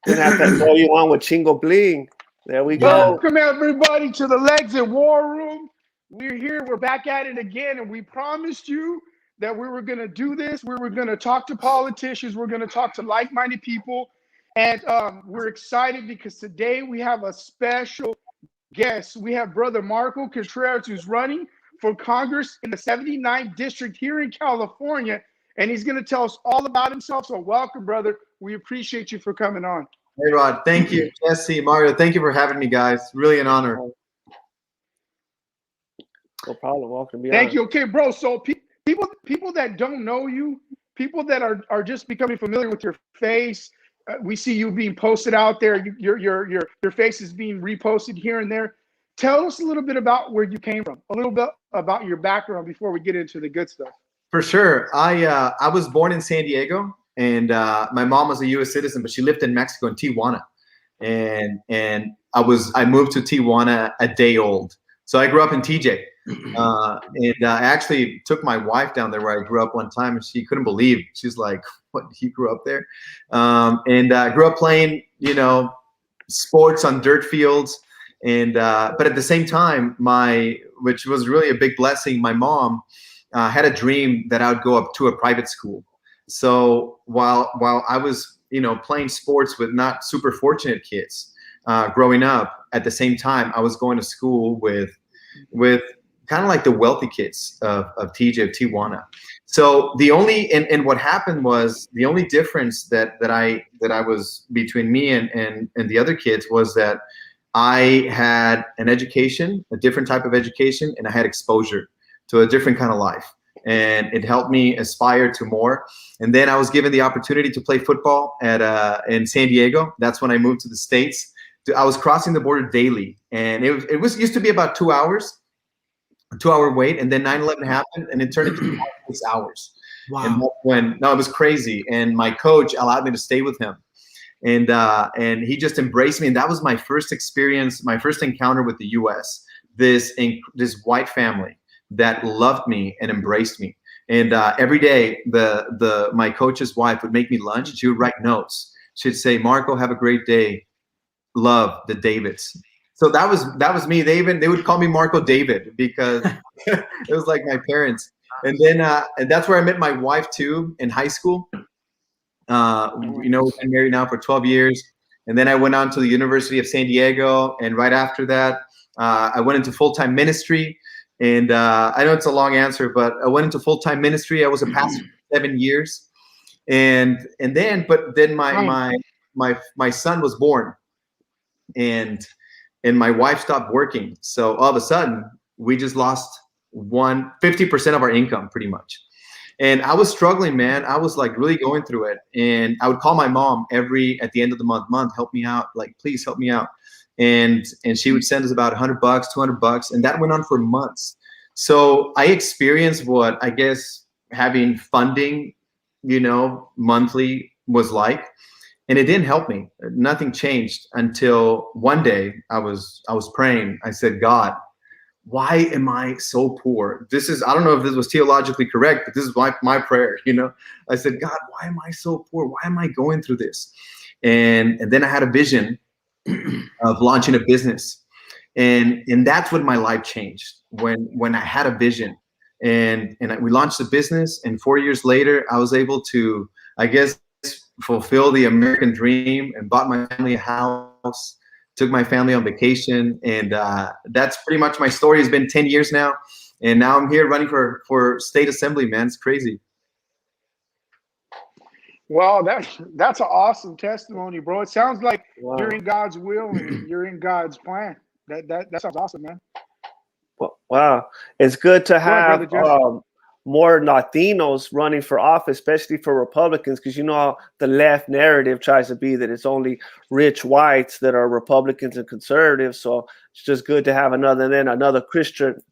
Gonna have to throw you on with Chingo Bling. There we go. Welcome everybody to the Lexit War Room. We're here. We're back at it again, and we promised you that we were going to do this. We were going to talk to politicians. We're going to talk to like-minded people, and we're excited because today we have a special guest. We have Brother Marco Contreras, who's running for Congress in the 79th District here in California, and he's going to tell us all about himself. So welcome, brother. We appreciate you for coming on. Hey, Rod. Thank you. Jesse, Mario, thank you for having me, guys. Really an honor. No problem. Welcome. Thank you. Okay, bro. So people that don't know you, people that are just becoming familiar with your face, we see you being posted out there. Your face is being reposted here and there. Tell us a little bit about where you came from, a little bit about your background before we get into the good stuff. For sure. I was born in San Diego, and my mom was a U.S. citizen, but she lived in Mexico in Tijuana, and I moved to Tijuana a day old. So I grew up in TJ, and I actually took my wife down there where I grew up one time, and she couldn't believe. She's like, "What? You grew up there?" And I grew up playing, sports on dirt fields, and but at the same time, which was really a big blessing, my mom had a dream that I would go up to a private school. So while I was, playing sports with not super fortunate kids growing up, at the same time, I was going to school with kind of like the wealthy kids of TJ, of Tijuana. So and what happened was the only difference that I was between me and the other kids was that I had an education, a different type of education, and I had exposure to a different kind of life. And it helped me aspire to more. And then I was given the opportunity to play football in San Diego. That's when I moved to the States. I was crossing the border daily, and it used to be about 2 hours, a 2-hour wait, and then 9/11 happened, and it turned into 6 hours. Wow! And it was crazy. And my coach allowed me to stay with him, and he just embraced me. And that was my first experience, my first encounter with the U.S. This white family that loved me and embraced me. And every day, my coach's wife would make me lunch, and she would write notes. She'd say, "Marco, have a great day. Love, the Davids." So that was me. They would call me Marco David because it was like my parents. And then and that's where I met my wife too, in high school. We've been married now for 12 years. And then I went on to the University of San Diego. And right after that, I went into full-time ministry. And I know it's a long answer, but I went into full-time ministry. I was a pastor for 7 years. And then my son was born. And my wife stopped working. So all of a sudden, we just lost 50% of our income pretty much. And I was struggling, man. I was like really going through it. And I would call my mom at the end of the month, help me out. Like, please help me out. And she would send us about $100, $200. And that went on for months. So I experienced what I guess having funding, monthly was like. And it didn't help me. Nothing changed until one day I was praying. I said, "God, why am I so poor?" I don't know if this was theologically correct, but this is my prayer, I said, "God, why am I so poor? Why am I going through this?" And then I had a vision of launching a business. And that's when my life changed, when I had a vision. And we launched the business, and 4 years later, I was able to, I guess, fulfill the American dream and bought my family a house, took my family on vacation. And that's pretty much my story. It's been 10 years now. And now I'm here running for state assembly, man. It's crazy. Well, that's an awesome testimony, bro. It sounds like you're in God's will and you're in God's plan. That sounds awesome, man. Well, wow. It's good to have more Latinos running for office, especially for Republicans, because how the left narrative tries to be that it's only rich whites that are Republicans and conservatives. So it's just good to have another Christian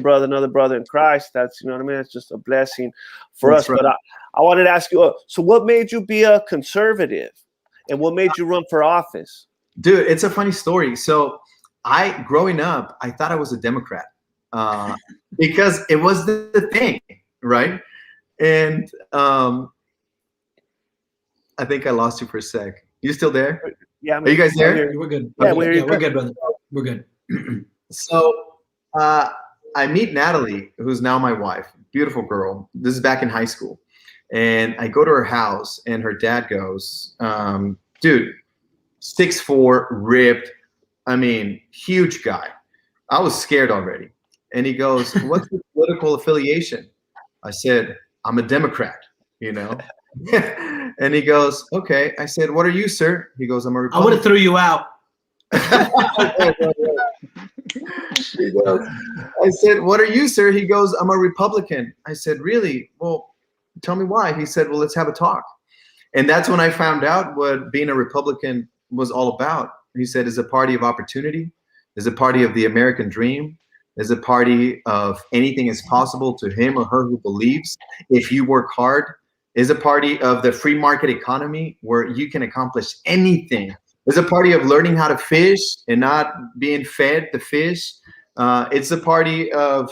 brother, another brother in Christ. That's, what I mean? It's just a blessing for us. Right. But I wanted to ask you, so what made you be a conservative and what made you run for office? Dude, it's a funny story. So growing up, I thought I was a Democrat. Because it was the thing, right? And I think I lost you for a sec. You still there? Yeah, Are you guys there? We're good. Yeah, we're good, brother. We're good. So I meet Natalie, who's now my wife, beautiful girl. This is back in high school. And I go to her house and her dad goes, dude, 6'4", ripped. I mean, huge guy. I was scared already. And he goes, what's your political affiliation? I said, I'm a Democrat, you know? And he goes, okay. I said, what are you, sir? He goes, I'm a Republican. I would have threw you out. He goes, I said, what are you, sir? He goes, I'm a Republican. I said, really? Well, tell me why. He said, well, let's have a talk. And that's when I found out what being a Republican was all about. He said, it's a party of opportunity. It's a party of the American dream. It's a party of anything is possible to him or her who believes if you work hard. It's a party of the free market economy where you can accomplish anything. It's a party of learning how to fish and not being fed the fish. It's a party of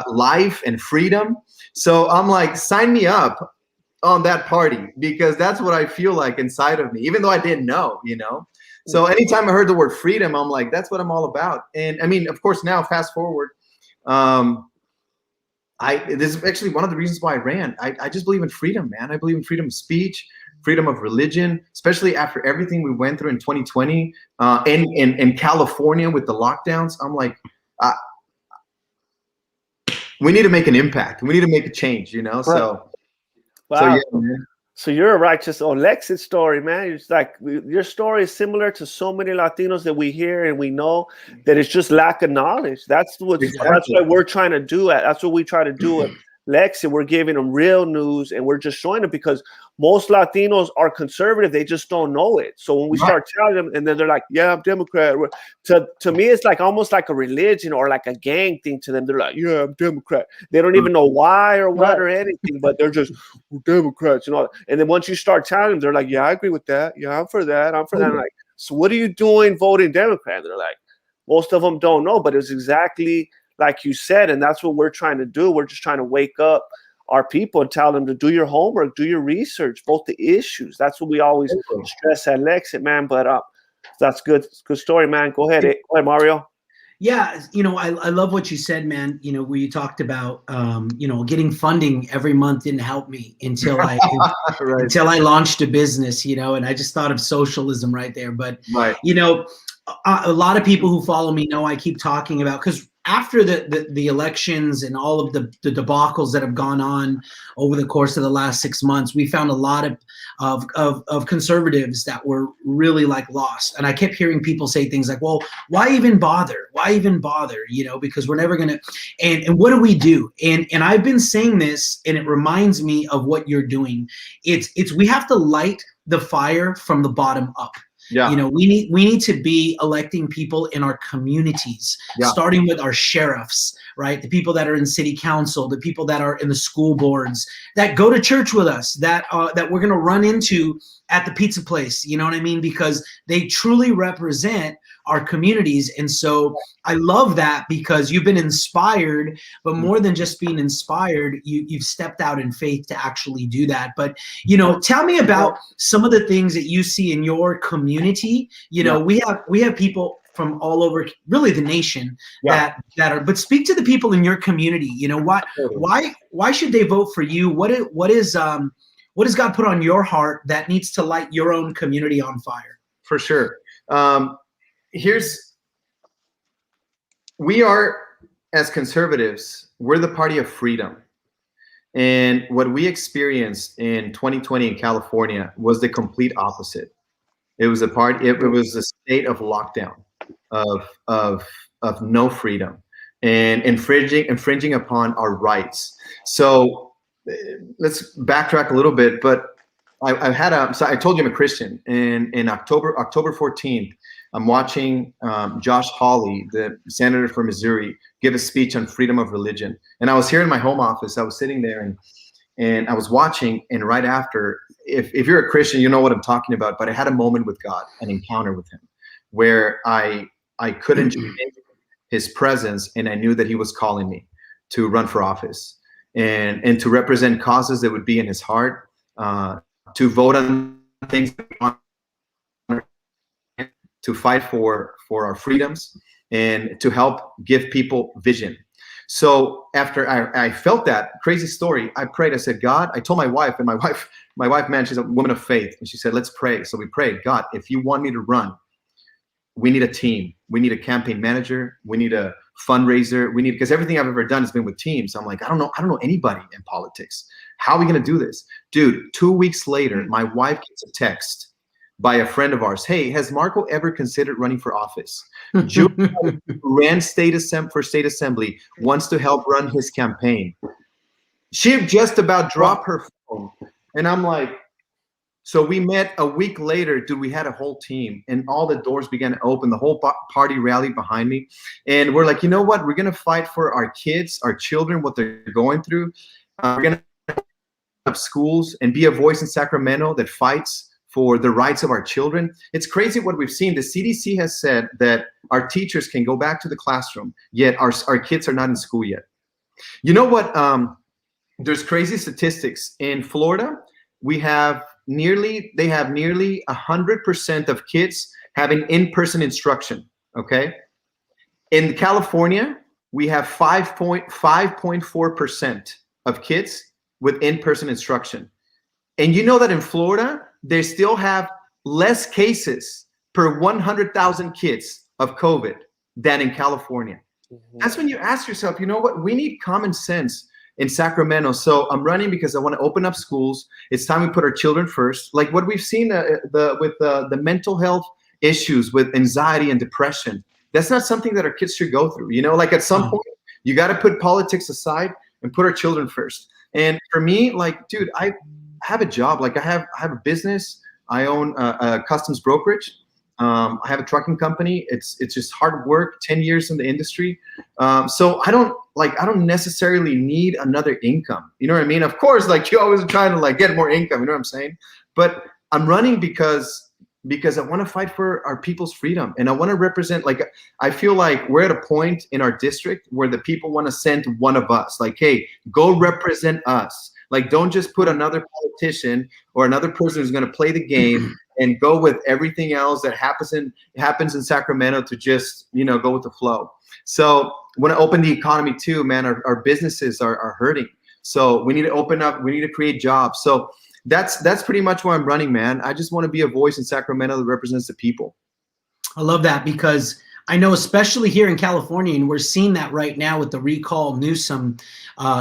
life and freedom. So I'm like, sign me up on that party, because that's what I feel like inside of me, even though I didn't know, you know? So anytime I heard the word freedom, I'm like, that's what I'm all about. And I mean, of course, now fast forward, this is actually one of the reasons why I ran. I just believe in freedom, man. I believe in freedom of speech, freedom of religion, especially after everything we went through in 2020 in California with the lockdowns. I'm like, we need to make an impact. We need to make a change, you know? Right. So, wow. So, yeah, man. So you're a righteous Lexit story, man. It's like your story is similar to so many Latinos that we hear and we know that it's just lack of knowledge. That's what we're trying to do. That's what we try to do at Lexit. We're giving them real news and we're just showing them, because most Latinos are conservative. They just don't know it. So when we start telling them, and then they're like, yeah, I'm Democrat. To me, it's like almost like a religion or like a gang thing to them. They're like, yeah, I'm Democrat. They don't even know why or what or anything, but they're just, we're Democrats, you know. And then once you start telling them, they're like, yeah, I agree with that. Yeah, I'm for that. I'm for that. I'm like, so what are you doing voting Democrat? They're like, most of them don't know, but it's exactly like you said, and that's what we're trying to do. We're just trying to wake up our people and tell them to do your homework, do your research, vote the issues. That's what we always stress at Lexit, man. But that's good story, man. Go ahead, Mario. Yeah, you know, I love what you said, man. You know, where you talked about, you know, getting funding every month didn't help me until I until I launched a business, you know, and I just thought of socialism right there. But you know, a lot of people who follow me know I keep talking about, because after the elections and all of the debacles that have gone on over the course of the last 6 months, we found a lot of conservatives that were really like lost. And I kept hearing people say things like, well, why even bother? Why even bother? You know, because we're never going to, and what do we do? And I've been saying this, and it reminds me of what you're doing. It's we have to light the fire from the bottom up. Yeah. You know, we need to be electing people in our communities, starting with our sheriffs, right? The people that are in city council, the people that are in the school boards, that go to church with us, that we're going to run into at the pizza place. You know what I mean? Because they truly represent our communities. And so I love that, because you've been inspired, but more than just being inspired, you've stepped out in faith to actually do that. But, you know, tell me about some of the things that you see in your community. You know, we have people from all over, really the nation, that are, but speak to the people in your community. You know, why should they vote for you? What has God put on your heart that needs to light your own community on fire? For sure. We are, as conservatives, we're the party of freedom. And what we experienced in 2020 in California was the complete opposite. It was it was a state of lockdown, of no freedom, and infringing upon our rights. So let's backtrack a little bit, but so I told you I'm a Christian, and in October 14th, I'm watching Josh Hawley, the senator from Missouri, give a speech on freedom of religion. And I was here in my home office. I was sitting there and I was watching. And right after, if you're a Christian, you know what I'm talking about. But I had a moment with God, an encounter with him, where I couldn't change his presence, and I knew that he was calling me to run for office and to represent causes that would be in his heart, to vote on things to fight for our freedoms and to help give people vision. So after I felt that crazy story, I prayed. I said, God, I told my wife, and my wife, man, she's a woman of faith, and she said, let's pray. So we prayed, God, if you want me to run, we need a team. We need a campaign manager. We need a fundraiser. We need, because everything I've ever done has been with teams. I'm like, I don't know anybody in politics. How are we going to do this? Dude, 2 weeks later, my wife gets a text by a friend of ours. Hey, has Marco ever considered running for office? Julie ran for state assembly, wants to help run his campaign. She just about dropped her phone. And I'm like, so we met a week later, dude, we had a whole team and all the doors began to open. The whole party rallied behind me. And we're like, you know what? We're going to fight for our kids, our children, what they're going through. We're going to have schools and be a voice in Sacramento that fights for the rights of our children. It's crazy what we've seen. The CDC has said that our teachers can go back to the classroom, yet our kids are not in school yet. You know what? There's crazy statistics. In Florida, they have nearly 100% of kids having in-person instruction, okay? In California, we have 5.4% of kids with in-person instruction. And you know that in Florida, they still have less cases per 100,000 kids of COVID than in California. Mm-hmm. That's when you ask yourself, you know what? We need common sense in Sacramento. So I'm running because I want to open up schools. It's time we put our children first. Like what we've seen with the mental health issues with anxiety and depression. That's not something that our kids should go through. You know, like at some point, you got to put politics aside and put our children first. And for me, like, dude, I have a job. Like I have a business. I own a customs brokerage. I have a trucking company. It's just hard work, 10 years in the industry. So I don't necessarily need another income. You know what I mean? Of course, like you always are trying to like get more income, you know what I'm saying? But I'm running because I want to fight for our people's freedom. And I want to represent, like, I feel like we're at a point in our district where the people want to send one of us, like, hey, go represent us. Like, don't just put another politician or another person who's going to play the game and go with everything else that happens in Sacramento to just, you know, go with the flow. So when I open the economy too, man, our businesses are hurting. So we need to open up. We need to create jobs. So that's pretty much why I'm running, man. I just want to be a voice in Sacramento that represents the people. I love that, because I know, especially here in California, and we're seeing that right now with the Recall Newsom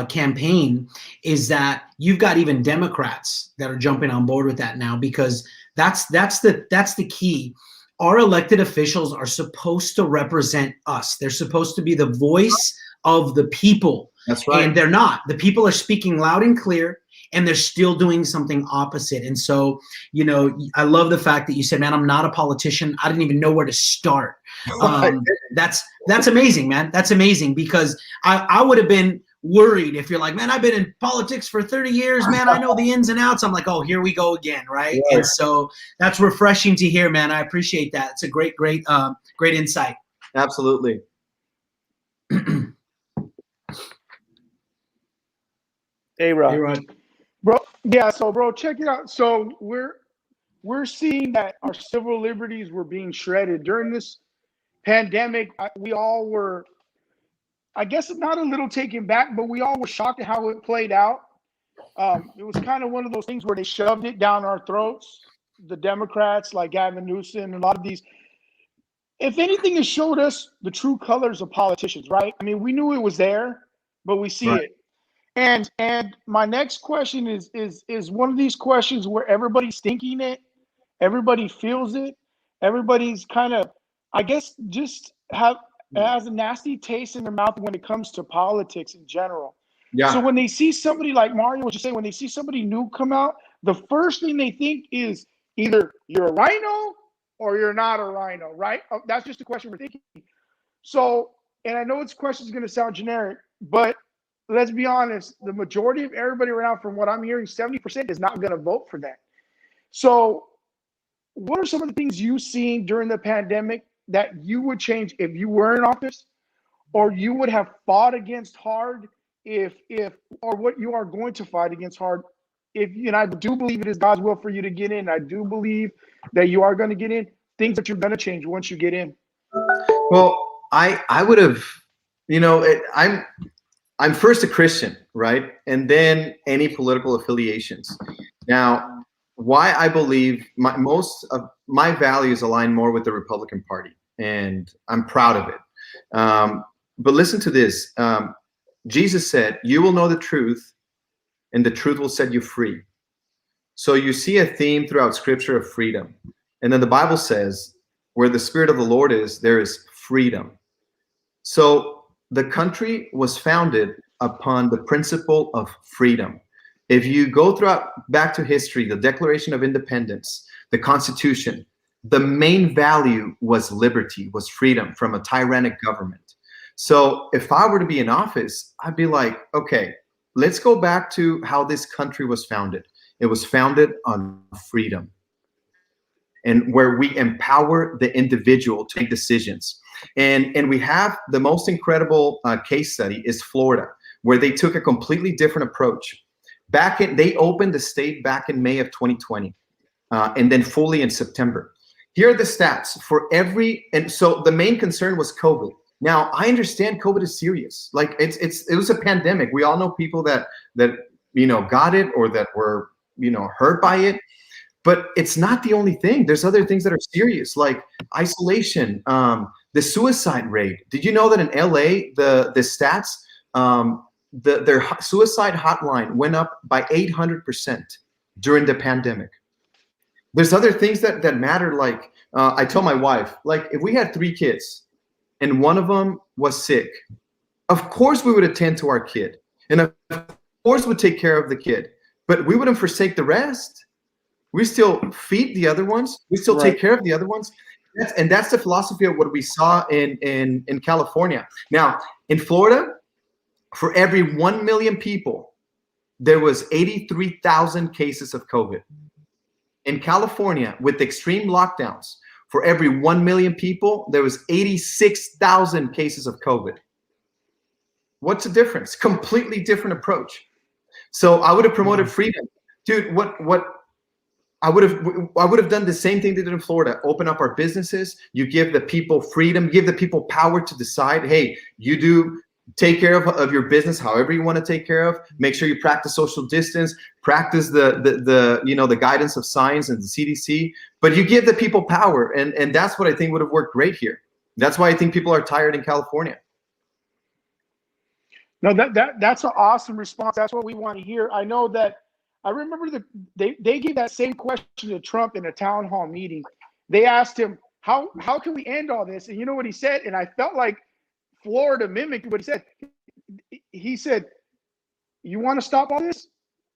campaign, is that you've got even Democrats that are jumping on board with that now, because that's the key. Our elected officials are supposed to represent us. They're supposed to be the voice of the people. That's right. And they're not. The people are speaking loud and clear, and they're still doing something opposite. And so, you know, I love the fact that you said, man, I'm not a politician. I didn't even know where to start. That's amazing, man. That's amazing, because I would have been worried if you're like, man, I've been in politics for 30 years, man. I know the ins and outs. I'm like, oh, here we go again, right? Yeah. And so that's refreshing to hear, man. I appreciate that. It's a great insight. Absolutely. Hey, Rod. Bro, yeah, so bro, check it out. So we're seeing that our civil liberties were being shredded during this pandemic. We all were, I guess, not a little taken back, but we all were shocked at how it played out. It was kind of one of those things where they shoved it down our throats. The Democrats, like Gavin Newsom, and a lot of these, if anything, it showed us the true colors of politicians, right? I mean, we knew it was there, but we see it. And my next question is one of these questions where everybody's thinking it, everybody feels it, everybody's kind of, I guess, just has a nasty taste in their mouth when it comes to politics in general. Yeah. So when they see somebody like Mario, what you say, when they see somebody new come out, the first thing they think is either you're a rhino or you're not a rhino, right? That's just the question we're thinking. So, and I know this question is going to sound generic, but let's be honest, the majority of everybody right now, from what I'm hearing, 70% is not going to vote for that. So what are some of the things you've seen during the pandemic that you would change if you were in office, or you would have fought against hard or what you are going to fight against hard if you know, I do believe it is God's will for you to get in. I do believe that you are going to get in. Things that you're going to change once you get in. Well, I would have, you know, I'm first a Christian, right? And then any political affiliations. Now, why I believe most of my values align more with the Republican Party, and I'm proud of it. But listen to this. Jesus said, "You will know the truth, and the truth will set you free." So you see a theme throughout Scripture of freedom. And then the Bible says, where the Spirit of the Lord is, there is freedom. So the country was founded upon the principle of freedom. If you go back to history, the Declaration of Independence, the Constitution, the main value was liberty, was freedom from a tyrannic government. So if I were to be in office, I'd be like, okay, let's go back to how this country was founded. It was founded on freedom, and where we empower the individual to make decisions. And we have the most incredible case study is Florida, where they took a completely different approach. They opened the state back in May of 2020, and then fully in September. Here are the stats for and so the main concern was COVID. Now, I understand COVID is serious. Like it was a pandemic. We all know people that got it or that were hurt by it. But it's not the only thing. There's other things that are serious, like isolation, the suicide rate. Did you know that in LA, the stats, their suicide hotline went up by 800% during the pandemic? There's other things that matter. Like I told my wife, like if we had 3 kids and one of them was sick, of course we would attend to our kid, and of course would take care of the kid, but we wouldn't forsake the rest. We still feed the other ones. We still take care of the other ones. That's the philosophy of what we saw in California. Now, in Florida, for every 1 million people, there was 83,000 cases of COVID. In California, with extreme lockdowns, for every 1 million people, there was 86,000 cases of COVID. What's the difference? Completely different approach. So I would have promoted freedom. Dude, what I would have done the same thing they did in Florida. Open up our businesses. You give the people freedom. Give the people power to decide. Hey, you do take care of your business however you want to take care of. Make sure you practice social distance. Practice the guidance of science and the CDC. But you give the people power, and that's what I think would have worked great here. That's why I think people are tired in California. No, that's an awesome response. That's what we want to hear. I know that. I remember they gave that same question to Trump in a town hall meeting. They asked him, how can we end all this? And you know what he said? And I felt like Florida mimicked what he said. He said, you want to stop all this?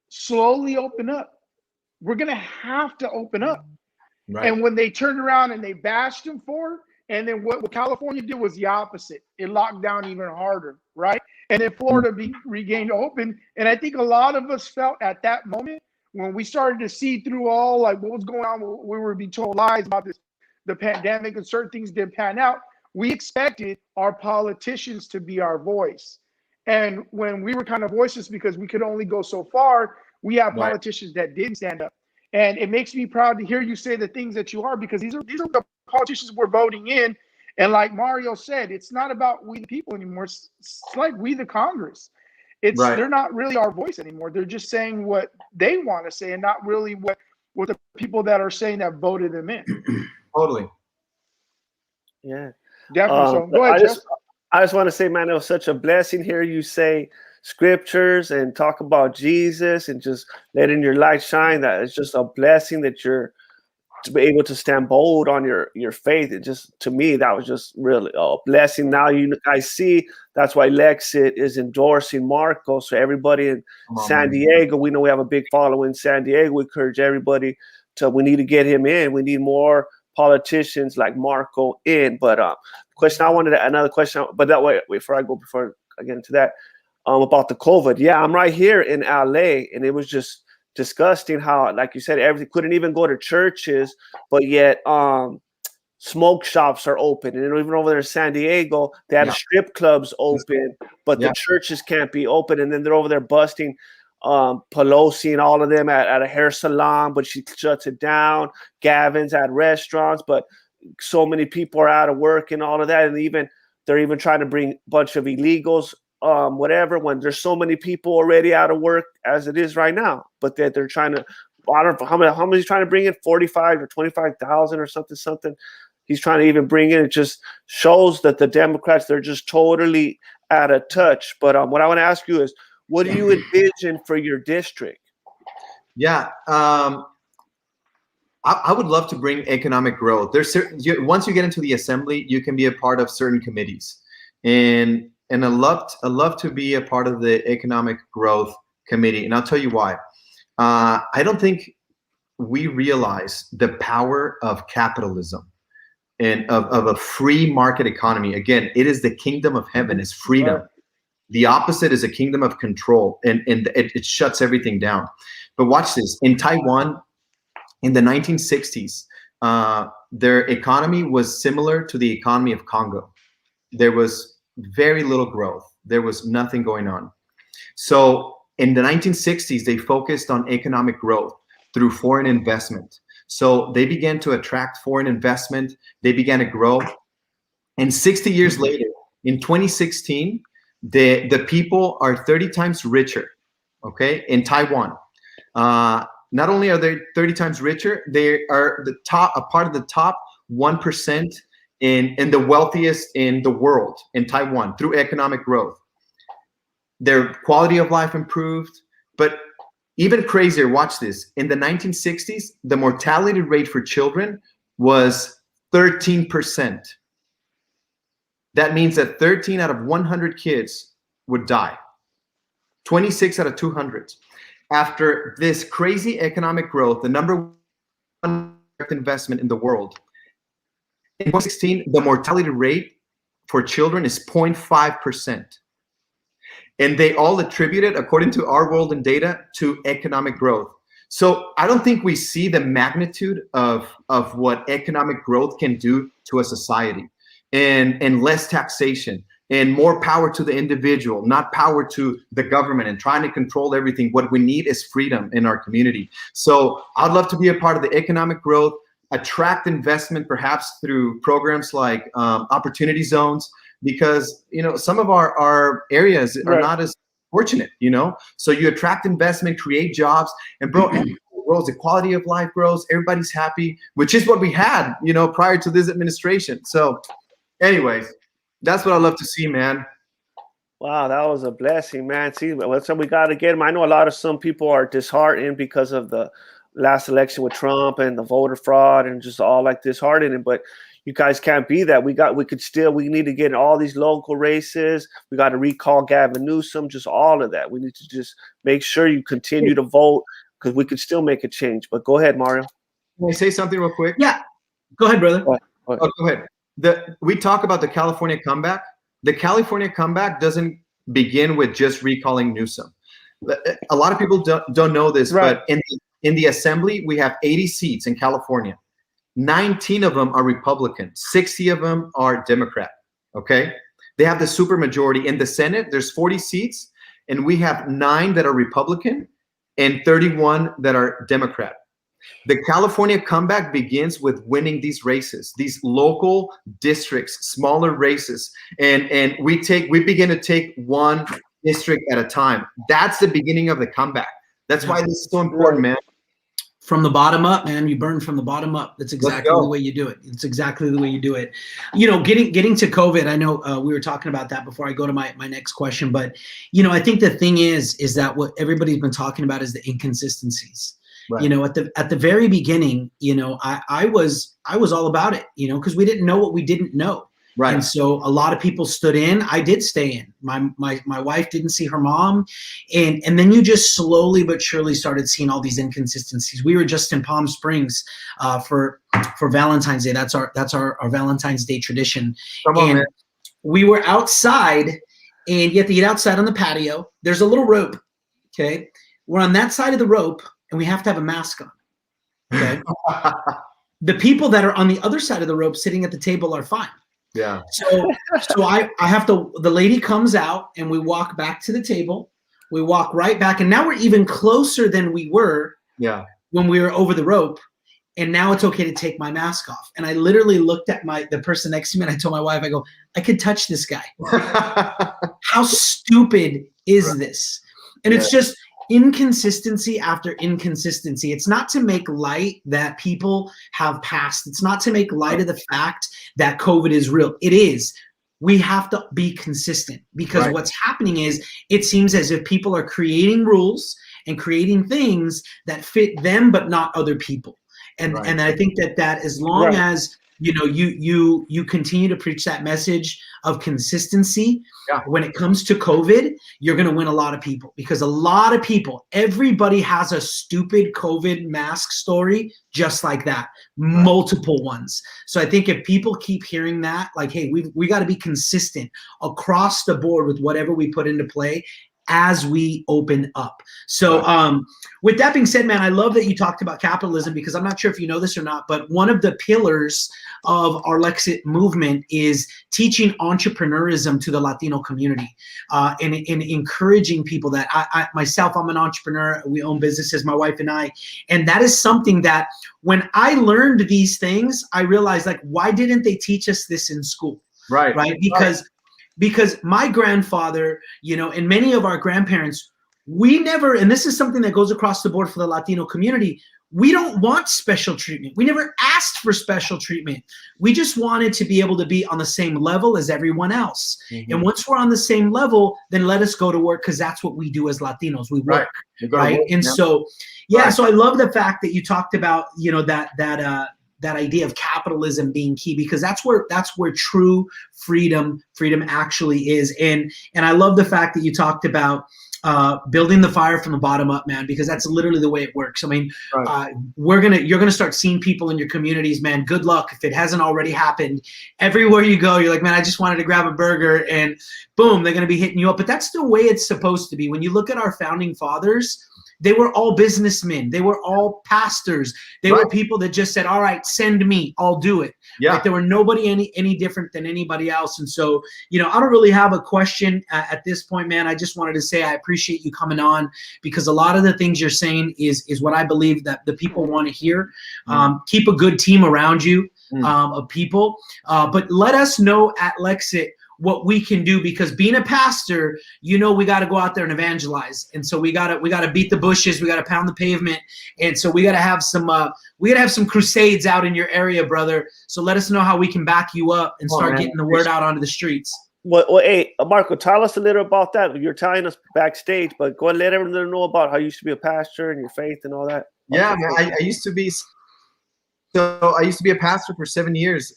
Slowly open up. We're going to have to open up. Right. And when they turned around and they bashed him for it, and then what California did was the opposite. It locked down even harder, right? And then Florida regained open. And I think a lot of us felt at that moment when we started to see through all like what was going on, we were being told lies about the pandemic and certain things didn't pan out. We expected our politicians to be our voice. And when we were kind of voiceless because we could only go so far, we have politicians that didn't stand up. And it makes me proud to hear you say the things that you are, because these are the politicians we're voting in. And like Mario said, it's not about we the people anymore. It's like we the Congress. They're not really our voice anymore. They're just saying what they want to say and not really what the people that are saying that voted them in. Totally. Yeah. Definitely. So go ahead, I just want to say, man, it was such a blessing here. You say scriptures and talk about Jesus and just letting your light shine. That it's just a blessing that you're to be able to stand bold on your faith. It just, to me, that was just really a blessing. Now I see that's why Lexit is endorsing Marco. So everybody in San Diego, we know we have a big following in San Diego. We encourage everybody we need to get him in. We need more politicians like Marco in. But another question, but that way, before I get into that, about the COVID. Yeah, I'm right here in LA, and it was just disgusting how, like you said, everything couldn't even go to churches, but yet smoke shops are open. And even over there in San Diego, they had strip clubs open, but the churches can't be open. And then they're over there busting Pelosi and all of them at a hair salon, but she shuts it down. Gavin's at restaurants, but so many people are out of work and all of that. And they're even trying to bring a bunch of illegals, whatever, when there's so many people already out of work as it is right now. But they're trying to, I don't know how many he's trying to bring in, 45 or 25,000 or something. He's trying to even bring in. It just shows that the Democrats, they're just totally out of touch. But what I want to ask you is, what do you envision for your district? Yeah, I would love to bring economic growth. Once you get into the assembly, you can be a part of certain committees, and I love to be a part of the economic growth committee. And I'll tell you why. I don't think we realize the power of capitalism and of a free market economy. Again, it is the kingdom of heaven, is freedom. Right. The opposite is a kingdom of control, and it shuts everything down. But watch this. In Taiwan, in the 1960s, their economy was similar to the economy of Congo. There was very little growth. There was nothing going on. So in the 1960s, they focused on economic growth through foreign investment. So they began to attract foreign investment. They began to grow. And 60 years later, in 2016, the people are 30 times richer, okay, in Taiwan. Not only are they 30 times richer, they are a part of the top 1% in the wealthiest in the world in Taiwan through economic growth. Their quality of life improved, but even crazier, watch this. In the 1960s, the mortality rate for children was 13%. That means that 13 out of 100 kids would die. 26 out of 200. After this crazy economic growth, the number one investment in the world, in 2016, the mortality rate for children is 0.5%. And they all attribute it, according to our world and data, to economic growth. So I don't think we see the magnitude of what economic growth can do to a society. And less taxation and more power to the individual, not power to the government and trying to control everything. What we need is freedom in our community. So I'd love to be a part of the economic growth, attract investment perhaps through programs like opportunity zones, because some of our areas are not as fortunate, so you attract investment, create jobs, and grows, the quality of life grows, everybody's happy, which is what we had prior to this administration. So anyways, that's what I love to see, man. Wow, that was a blessing, man. See, so we got to get them. I know some people are disheartened because of the last election with Trump and the voter fraud and just all like disheartened. But you guys can't be that. We need to get in all these local races. We got to recall Gavin Newsom, just all of that. We need to just make sure you continue to vote, because we could still make a change. But go ahead, Mario. Can I say something real quick? Yeah, go ahead, brother. Go ahead. We talk about the California comeback. The California comeback doesn't begin with just recalling Newsom. A lot of people don't know this, right. But in the assembly, we have 80 seats in California. 19 of them are Republican. 60 of them are Democrat. Okay? They have the supermajority. In the Senate, there's 40 seats, and we have 9 that are Republican and 31 that are Democrat. The California comeback begins with winning these races, these local districts, smaller races, and we begin to take one district at a time. That's the beginning of the comeback. That's why this is so important, man. From the bottom up, man. You burn from the bottom up. That's exactly the way you do it. It's exactly the way you do it. Getting to COVID, I know we were talking about that before I go to my next question, but I think the thing is that what everybody's been talking about is the inconsistencies. Right. At the very beginning, I was all about it, because we didn't know what we didn't know. Right. And so a lot of people stood in. I did stay in. My wife didn't see her mom. And then you just slowly but surely started seeing all these inconsistencies. We were just in Palm Springs for Valentine's Day. That's our Valentine's Day tradition. Come on, man. We were outside, and you have to get outside on the patio. There's a little rope. Okay. We're on that side of the rope, and we have to have a mask on. Okay. The people that are on the other side of the rope sitting at the table are fine. Yeah. So I have to, the lady comes out, and we walk back to the table. We walk right back, and now we're even closer than we were when we were over the rope. And now it's okay to take my mask off. And I literally looked at the person next to me and I told my wife, I go, I could touch this guy. How stupid is this? And it's just inconsistency after inconsistency. It's not to make light that people have passed. It's not to make light of the fact that COVID is real. It is. We have to be consistent, because what's happening is it seems as if people are creating rules and creating things that fit them but not other people. And I think that as long as you continue to preach that message of consistency, when it comes to COVID, you're going to win a lot of people, because a lot of people, everybody has a stupid COVID mask story just like that, multiple ones. So I think if people keep hearing that, like, hey, we got to be consistent across the board with whatever we put into play as we open up. So with that being said, man, I love that you talked about capitalism, because I'm not sure if you know this or not, but one of the pillars of our Lexit movement is teaching entrepreneurism to the Latino community, and encouraging people that I myself, I'm an entrepreneur. We own businesses, my wife and I. And that is something that when I learned these things, I realized, like, why didn't they teach us this in school? Right. Because my grandfather, and many of our grandparents, we never, and this is something that goes across the board for the Latino community, we don't want special treatment. We never asked for special treatment. We just wanted to be able to be on the same level as everyone else. And once we're on the same level, then let us go to work, because that's what we do as Latinos. We work, right? And so, so I love the fact that you talked about, that idea of capitalism being key, because that's where true freedom actually is. And I love the fact that you talked about building the fire from the bottom up, man, because that's literally the way it works. I mean, you're gonna start seeing people in your communities, man. Good luck if it hasn't already happened. Everywhere you go, you're like, man, I just wanted to grab a burger, and boom, they're gonna be hitting you up. But that's the way it's supposed to be. When you look at our founding fathers, they were all businessmen. They were all pastors. They were people that just said, all right, send me, I'll do it. Like, there were nobody any different than anybody else. And so, I don't really have a question at this point, man. I just wanted to say I appreciate you coming on, because a lot of the things you're saying is what I believe that the people want to hear. Keep a good team around you of people. But let us know at Lexit what we can do, because being a pastor, we got to go out there and evangelize. And so we got to beat the bushes. We got to pound the pavement. And so we got to have some crusades out in your area, brother. So let us know how we can back you up and start getting the word out onto the streets. Well, hey, Marco, tell us a little about that. You're telling us backstage, but go and let everyone know about how you used to be a pastor and your faith and all that. Yeah, man, I used to be a pastor for 7 years.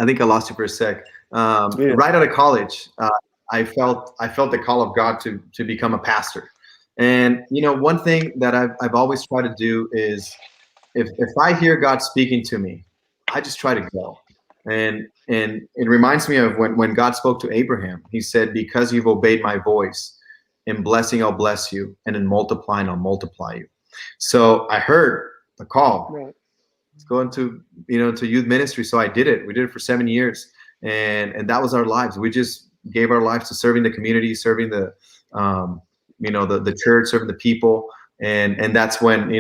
I think I lost you for a sec. Right out of college, I felt the call of God to become a pastor. And one thing that I've always tried to do is, if I hear God speaking to me, I just try to go. And it reminds me of when God spoke to Abraham. He said, because you've obeyed my voice, in blessing I'll bless you, and in multiplying I'll multiply you. So I heard the call. Right. Go into to youth ministry. So I did it. We did it for 7 years, and that was our lives. We just gave our lives to serving the community, serving the the church, serving the people, and that's when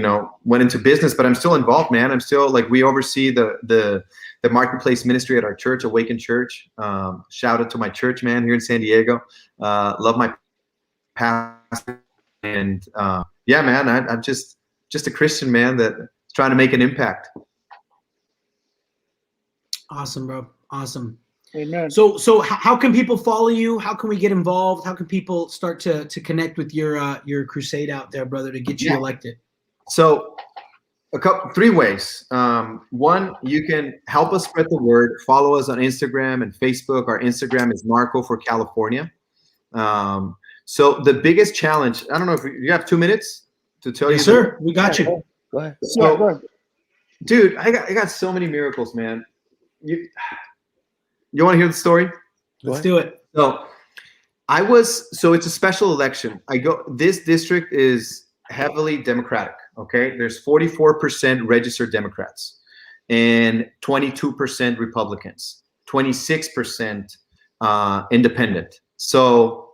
went into business. But I'm still involved, man. I'm still, like, we oversee the marketplace ministry at our church, Awaken Church. Shout out to my church, man, here in San Diego. Love my pastor, and man, I'm just a Christian, man, that's trying to make an impact. Awesome, bro. Awesome. Amen. So how can people follow you? How can we get involved? How can people start to connect with your crusade out there, brother, to get you elected? So three ways. One, you can help us spread the word. Follow us on Instagram and Facebook. Our Instagram is Marco for California. So the biggest challenge, I don't know if you have 2 minutes to tell you. Yes, sir. We got you. Go ahead. So, go ahead. Dude, I got so many miracles, man. You want to hear the story? Let's do it. So it's a special election. This district is heavily Democratic. Okay. There's 44% registered Democrats and 22% Republicans, 26% independent. So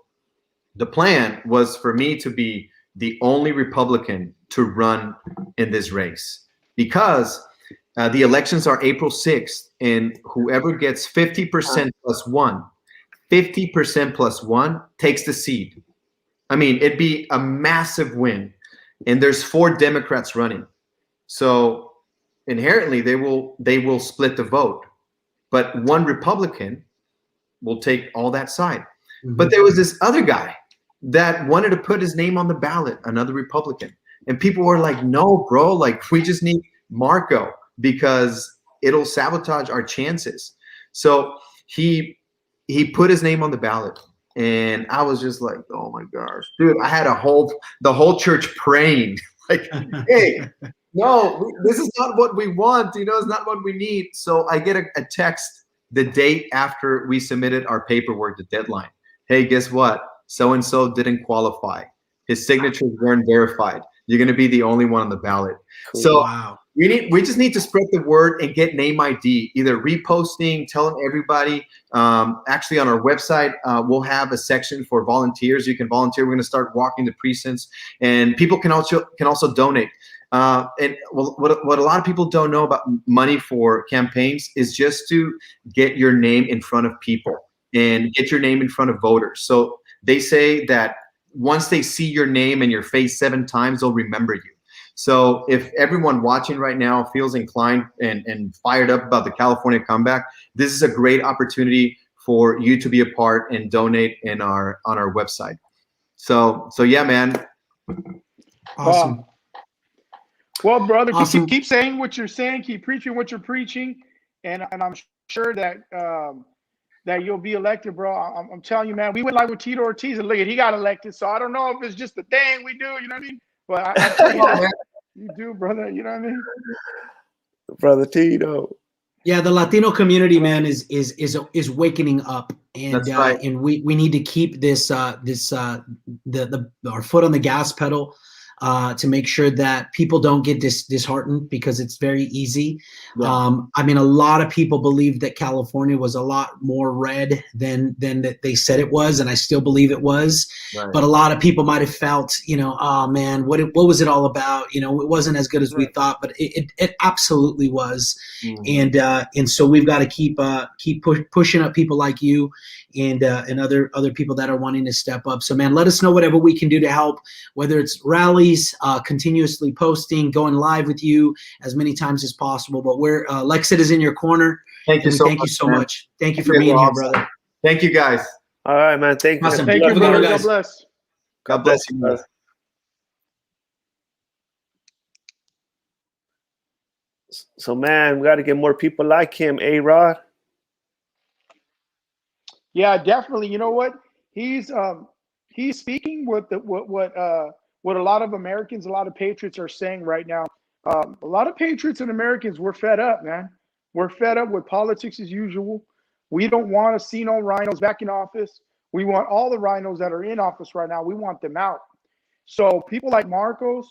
the plan was for me to be the only Republican to run in this race, because the elections are April 6th, and whoever gets 50% plus one, 50% plus one takes the seat. I mean, it'd be a massive win. And there's 4 Democrats running. So inherently they will split the vote. But one Republican will take all that side. Mm-hmm. But there was this other guy that wanted to put his name on the ballot, another Republican. And people were like, no, bro, like we just need Marco because it'll sabotage our chances. So he put his name on the ballot. And I was just like, oh my gosh, dude, I had the whole church praying like, hey, no, this is not what we want. You know, it's not what we need. So I get a text the day after we submitted our paperwork, the deadline. Hey, guess what? So-and-so didn't qualify. His signatures weren't verified. You're going to be the only one on the ballot. Cool. So wow. We just need to spread the word and get name ID, either reposting, telling everybody. Actually, on our website, we'll have a section for volunteers. You can volunteer. We're going to start walking the precincts, and people can also donate. And what a lot of people don't know about money for campaigns is just to get your name in front of people and get your name in front of voters. So they say that once they see your name and your face 7 times, they'll remember you. So if everyone watching right now feels inclined and fired up about the California comeback, this is a great opportunity for you to be a part and donate on our website. So yeah, man. Awesome. Well, brother, awesome. Keep saying what you're saying, keep preaching what you're preaching, and I'm sure that that you'll be elected, bro. I'm telling you, man. We went live with Tito Ortiz, and look at he got elected. So I don't know if it's just the thing we do, you know what I mean? But I pray that you do, brother. You know what I mean? Brother Tito. Yeah, the Latino community, man, is waking up, and that's right. And we need to keep this our foot on the gas pedal. To make sure that people don't get disheartened, because it's very easy. Yeah. I mean, a lot of people believe that California was a lot more red than that they said it was, and I still believe it was. Right. But a lot of people might have felt, you know, oh man, what was it all about? You know, it wasn't as good as we thought, but it absolutely was. Mm-hmm. And so we've got to keep pushing up people like you and other people that are wanting to step up. So man, let us know whatever we can do to help, whether it's rallies, continuously posting, going live with you as many times as possible. But we're Lexit is in your corner. Thank you so much. Thank you for being here, brother. Thank you, guys. All right, man. Thank you. Awesome. Thank you, brother. God bless. God bless you, guys. So, man, we got to get more people like him, A-Rod. Yeah, definitely. You know what? He's speaking what a lot of Americans, a lot of patriots are saying right now. A lot of patriots and Americans, we're fed up, man. We're fed up with politics as usual. We don't want to see no rhinos back in office. We want all the rhinos that are in office right now. We want them out. So people like Marcos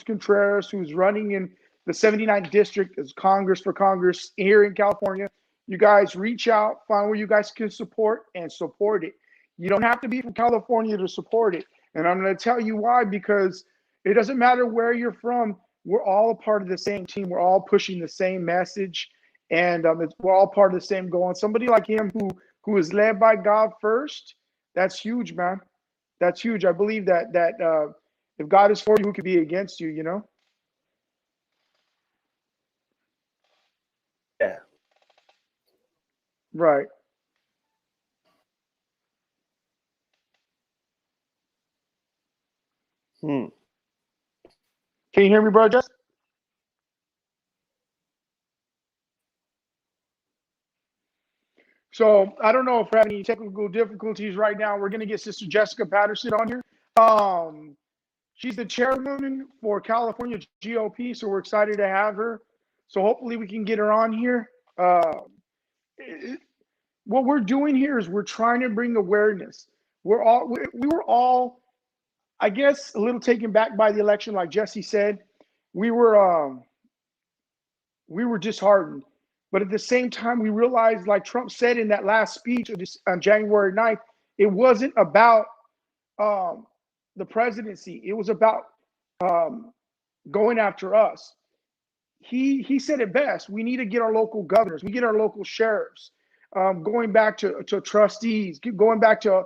Contreras, who's running in the 79th district as Congress here in California, you guys reach out, find where you guys can support and support it. You don't have to be from California to support it. And I'm going to tell you why, because it doesn't matter where you're from. We're all a part of the same team. We're all pushing the same message, and we're all part of the same goal. And somebody like him who is led by God first, that's huge, man. That's huge. I believe that if God is for you, who could be against you, you know? Yeah. Right. Can you hear me, bro? Just so I don't know if we're having any technical difficulties right now. We're gonna get Sister Jessica Patterson on here. She's the chairwoman for California GOP, so we're excited to have her. So hopefully we can get her on here. What we're doing here is we're trying to bring awareness. We were all, I guess, a little taken back by the election, like Jesse said. We were disheartened, but at the same time, we realized, like Trump said in that last speech on January 9th, it wasn't about the presidency. It was about going after us. He said it best. We need to get our local governors. We get our local sheriffs. Going back to trustees. Going back to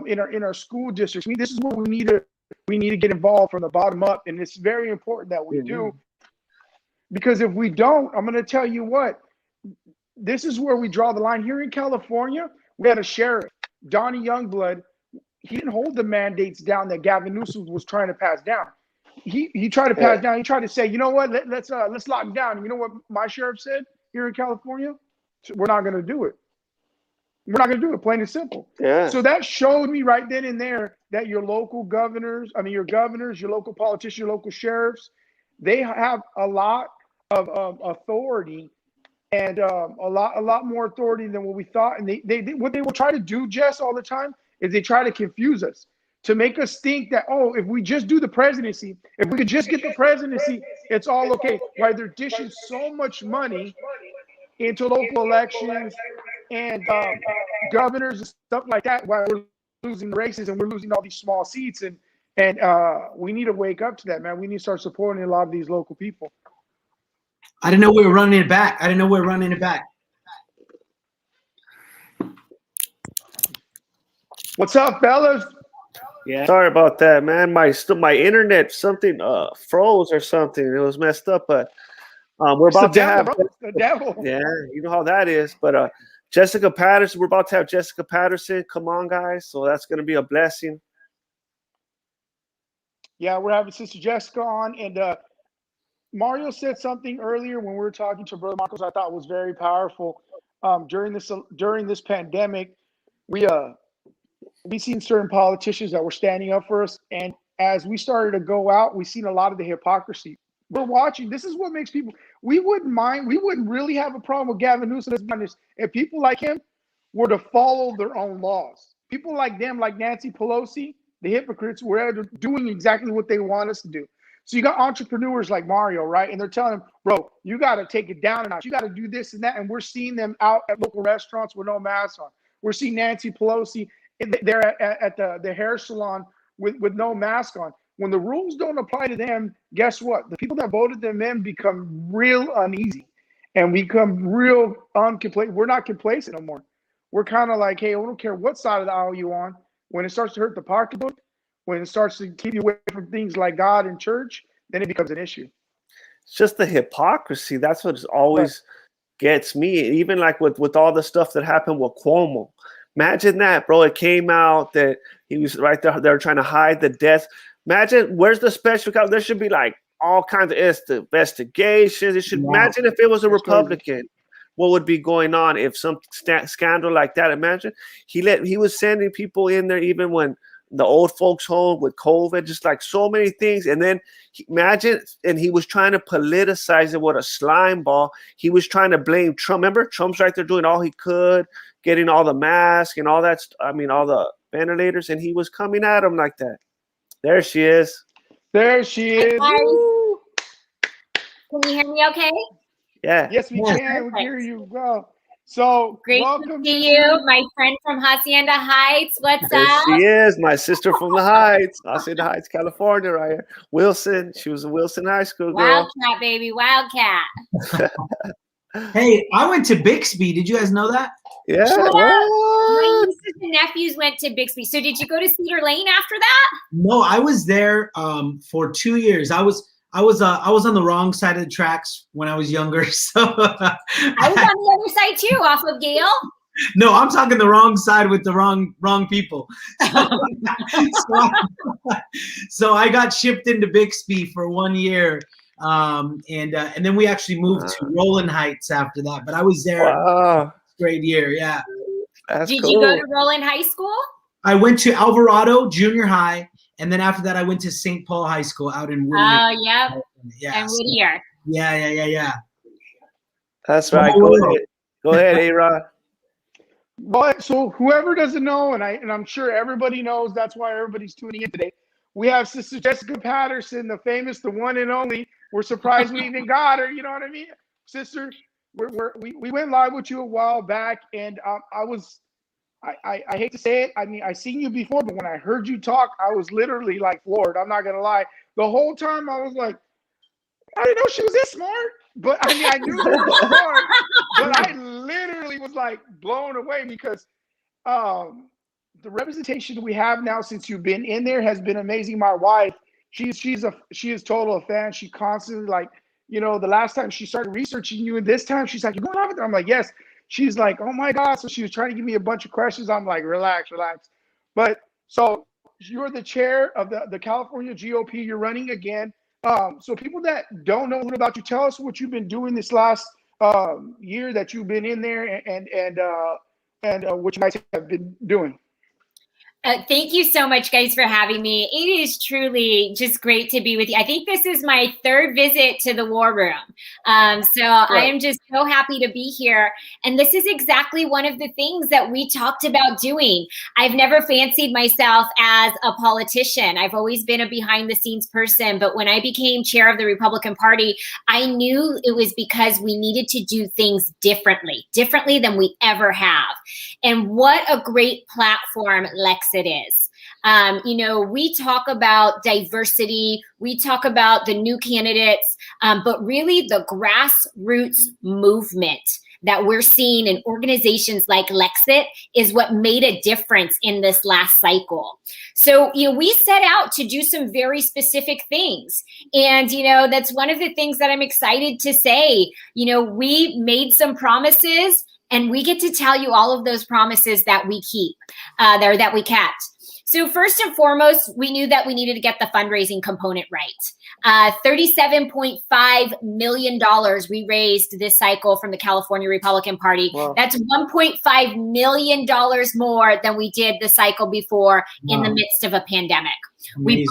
in our school districts. This is what we need to get involved from the bottom up, and it's very important that we do. Because if we don't, I'm going to tell you what. This is where we draw the line. Here in California, we had a sheriff, Donnie Youngblood. He didn't hold the mandates down that Gavin Newsom was trying to pass down. He tried to pass down. He tried to say, you know what, let's lock down. You know what my sheriff said here in California? We're not going to do it. We're not going to do it, plain and simple. Yeah. So that showed me right then and there that your local governors, your governors, your local politicians, your local sheriffs, they have a lot of authority, and a lot more authority than what we thought. And they what they will try to do, Jess, all the time is they try to confuse us, to make us think that, oh, if we just do the presidency, if we could just get the presidency, it's all okay. Why they're dishing so much money into local elections and governors and stuff like that, while we're losing races and we're losing all these small seats. And we need to wake up to that, man. We need to start supporting a lot of these local people. I didn't know we were running it back. What's up, fellas? Yeah. Sorry about that, man. My internet something froze or something. It was messed up, but we're about to have the devil. Yeah, you know how that is. But Jessica Patterson, we're about to have Jessica Patterson. Come on, guys. So that's going to be a blessing. Yeah, we're having Sister Jessica on, and Mario said something earlier when we were talking to Brother Marcos I thought was very powerful. During this pandemic, we seen certain politicians that were standing up for us, and as we started to go out, we seen a lot of the hypocrisy. We're watching. This is what makes people. We wouldn't really have a problem with Gavin Newsom if people like him were to follow their own laws. People like them, like Nancy Pelosi, the hypocrites, were doing exactly what they want us to do. So you got entrepreneurs like Mario, right? And they're telling him, bro, you got to take it down a notch. You got to do this and that. And we're seeing them out at local restaurants with no mask on. We're seeing Nancy Pelosi. They're at the hair salon with no mask on. When the rules don't apply to them, guess what? The people that voted them in become real uneasy and become real uncomplacent. We're not complacent no more. We're kind of like, hey, I don't care what side of the aisle you on. When it starts to hurt the pocketbook, when it starts to keep you away from things like God and church, then it becomes an issue. It's just the hypocrisy. That's what always gets me. Even like with all the stuff that happened with Cuomo. Imagine that, bro. It came out that he was right there. They're trying to hide the death. Imagine, where's the special counsel? There should be like all kinds of investigations. It should imagine if it was a Republican, what would be going on if some scandal like that. Imagine he was sending people in there even when the old folks home with COVID, just like so many things. And then imagine, and he was trying to politicize it with a slime ball. He was trying to blame Trump. Remember, Trump's right there doing all he could, getting all the masks and all that. All the ventilators, and he was coming at him like that. There she is. There she is. Can you hear me okay? Yeah. Yes, we can. We hear you well. So great welcome to see you, my friend from Hacienda Heights. What's there up? She is, my sister from the Heights, Hacienda Heights, California, right here. Wilson. She was a Wilson High School girl. Wildcat, baby, Wildcat. Hey, I went to Bixby. Did you guys know that? Yeah. My nieces and nephews went to Bixby. So did you go to Cedar Lane after that? No, I was there for 2 years. I was on the wrong side of the tracks when I was younger. So I was on the other side too, off of Gale. No, I'm talking the wrong side with the wrong people. So I got shipped into Bixby for 1 year. And then we actually moved to Roland Heights after that. But I was there grade year, yeah. Did you go to Roland High School? I went to Alvarado Junior High, and then after that I went to St. Paul High School out in Whittier. Oh, yep. Yeah. And Whittier. Yeah. That's right. Go ahead, A-Rod. But so whoever doesn't know, and I'm sure everybody knows, that's why everybody's tuning in today. We have Sister Jessica Patterson, the famous, the one and only. We're surprised we even got her. You know what I mean, Sister? We went live with you a while back, and I was I hate to say it. I mean, I seen you before, but when I heard you talk, I was literally like floored. I'm not gonna lie. The whole time I was like, I didn't know she was this smart. But I mean, I knew she was smart, but I literally was like blown away because the representation we have now since you've been in there has been amazing. My wife, she is total a fan. She constantly like, you know, the last time she started researching you, and this time she's like, "You going on with her?" I'm like, "Yes." She's like, "Oh my God!" So she was trying to give me a bunch of questions. I'm like, "Relax." But so you're the chair of the California GOP. You're running again. So people that don't know about you, tell us what you've been doing this last year that you've been in there, and what you guys have been doing. Thank you so much, guys, for having me. It is truly just great to be with you. I think this is my third visit to the War Room. I am just so happy to be here. And this is exactly one of the things that we talked about doing. I've never fancied myself as a politician. I've always been a behind the scenes person. But when I became chair of the Republican Party, I knew it was because we needed to do things differently than we ever have. And what a great platform Lexit is. You know, we talk about diversity, we talk about the new candidates, but really the grassroots movement that we're seeing in organizations like Lexit is what made a difference in this last cycle. So, you know, we set out to do some very specific things. And, you know, that's one of the things that I'm excited to say. You know, we made some promises, and we get to tell you all of those promises that we keep, that we kept. So first and foremost, we knew that we needed to get the fundraising component right. $37.5 million we raised this cycle from the California Republican Party. Wow. That's $1.5 million more than we did the cycle before in the midst of a pandemic. Amazing.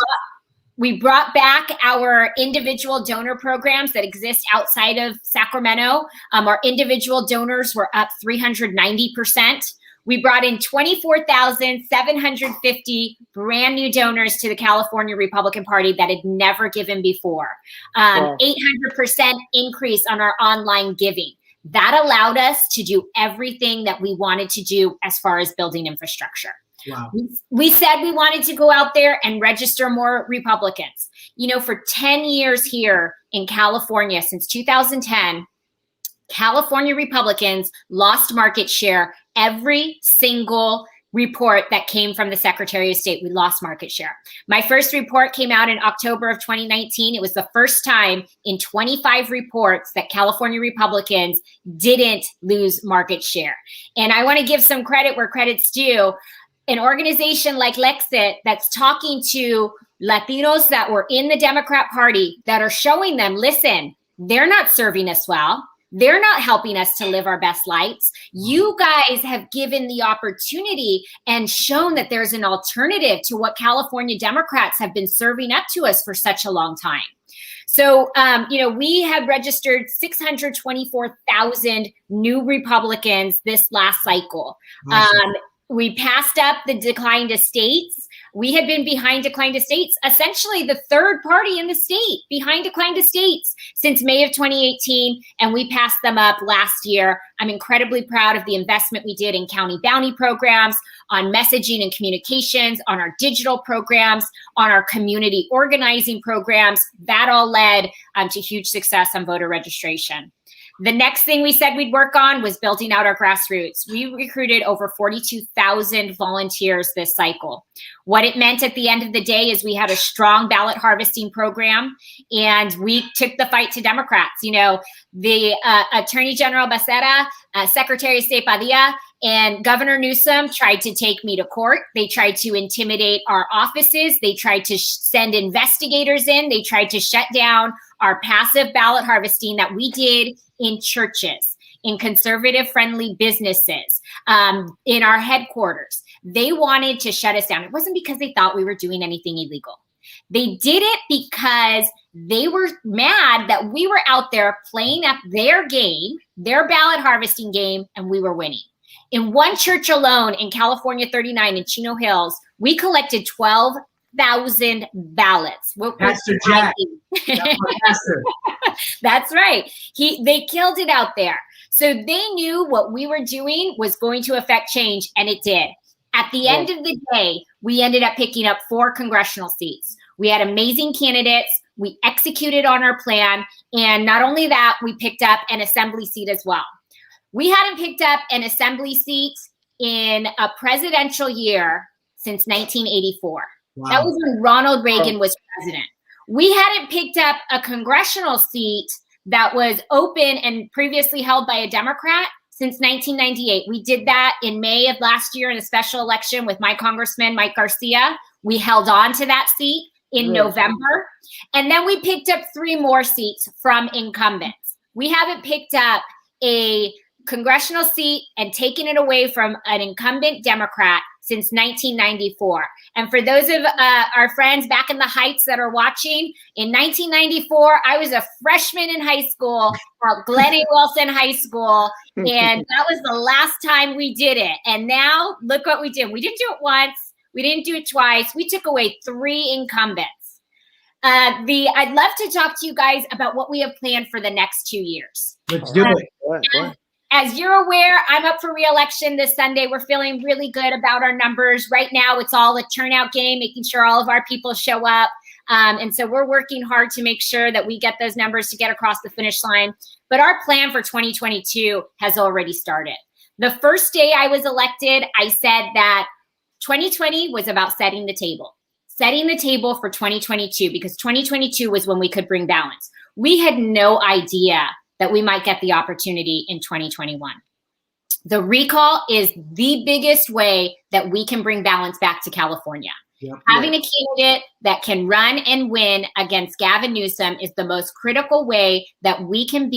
We brought back our individual donor programs that exist outside of Sacramento. Our individual donors were up 390%. We brought in 24,750 brand new donors to the California Republican Party that had never given before. 800% increase on our online giving. That allowed us to do everything that we wanted to do as far as building infrastructure. Wow. We said we wanted to go out there and register more Republicans. You know, for 10 years here in California, since 2010, California Republicans lost market share. Every single report that came from the Secretary of State, we lost market share. My first report came out in October of 2019. It was the first time in 25 reports that California Republicans didn't lose market share. And I want to give some credit where credit's due. An organization like Lexit that's talking to Latinos that were in the Democrat Party that are showing them, listen, they're not serving us well. They're not helping us to live our best lives. You guys have given the opportunity and shown that there's an alternative to what California Democrats have been serving up to us for such a long time. So, you know, we had registered 624,000 new Republicans this last cycle. Awesome. We passed up the decline to states. We had been behind decline to states, essentially the third party in the state behind decline to states since May of 2018, and we passed them up last year. I'm incredibly proud of the investment we did in county bounty programs, on messaging and communications, on our digital programs, on our community organizing programs. That all led to huge success on voter registration. The next thing we said we'd work on was building out our grassroots. We recruited over 42,000 volunteers this cycle. What it meant at the end of the day is we had a strong ballot harvesting program, and we took the fight to Democrats. You know, the Attorney General Becerra, Secretary of State Padilla, and Governor Newsom tried to take me to court. They tried to intimidate our offices. They tried to send investigators in. They tried to shut down our passive ballot harvesting that we did in churches, in conservative-friendly businesses, in our headquarters. They wanted to shut us down. It wasn't because they thought we were doing anything illegal. They did it because they were mad that we were out there playing up their game, their ballot harvesting game, and we were winning. In one church alone in California 39 in Chino Hills, we collected 12,000 ballots. Pastor Jack. Pastor. That's right. They killed it out there. So they knew what we were doing was going to affect change, and it did. At the end of the day, we ended up picking up 4 congressional seats. We had amazing candidates. We executed on our plan. And not only that, we picked up an assembly seat as well. We hadn't picked up an assembly seat in a presidential year since 1984. Wow. That was when Ronald Reagan was president. We hadn't picked up a congressional seat that was open and previously held by a Democrat since 1998. We did that in May of last year in a special election with my congressman, Mike Garcia. We held on to that seat in November. And then we picked up 3 more seats from incumbents. We haven't picked up a congressional seat and taken it away from an incumbent Democrat since 1994. And for those of our friends back in the Heights that are watching, in 1994, I was a freshman in high school at Glen A. Wilson High School, and that was the last time we did it. And now, look what we did. We didn't do it once. We didn't do it twice. We took away 3 incumbents. I'd love to talk to you guys about what we have planned for the next 2 years. Let's do it. As you're aware, I'm up for re-election this Sunday. We're feeling really good about our numbers. Right now, it's all a turnout game, making sure all of our people show up. And so we're working hard to make sure that we get those numbers to get across the finish line. But our plan for 2022 has already started. The first day I was elected, I said that 2020 was about setting the table for 2022, because 2022 was when we could bring balance. We had no idea that we might get the opportunity in 2021. The recall is the biggest way that we can bring balance back to California. Having a candidate that can run and win against Gavin Newsom is the most critical way that we can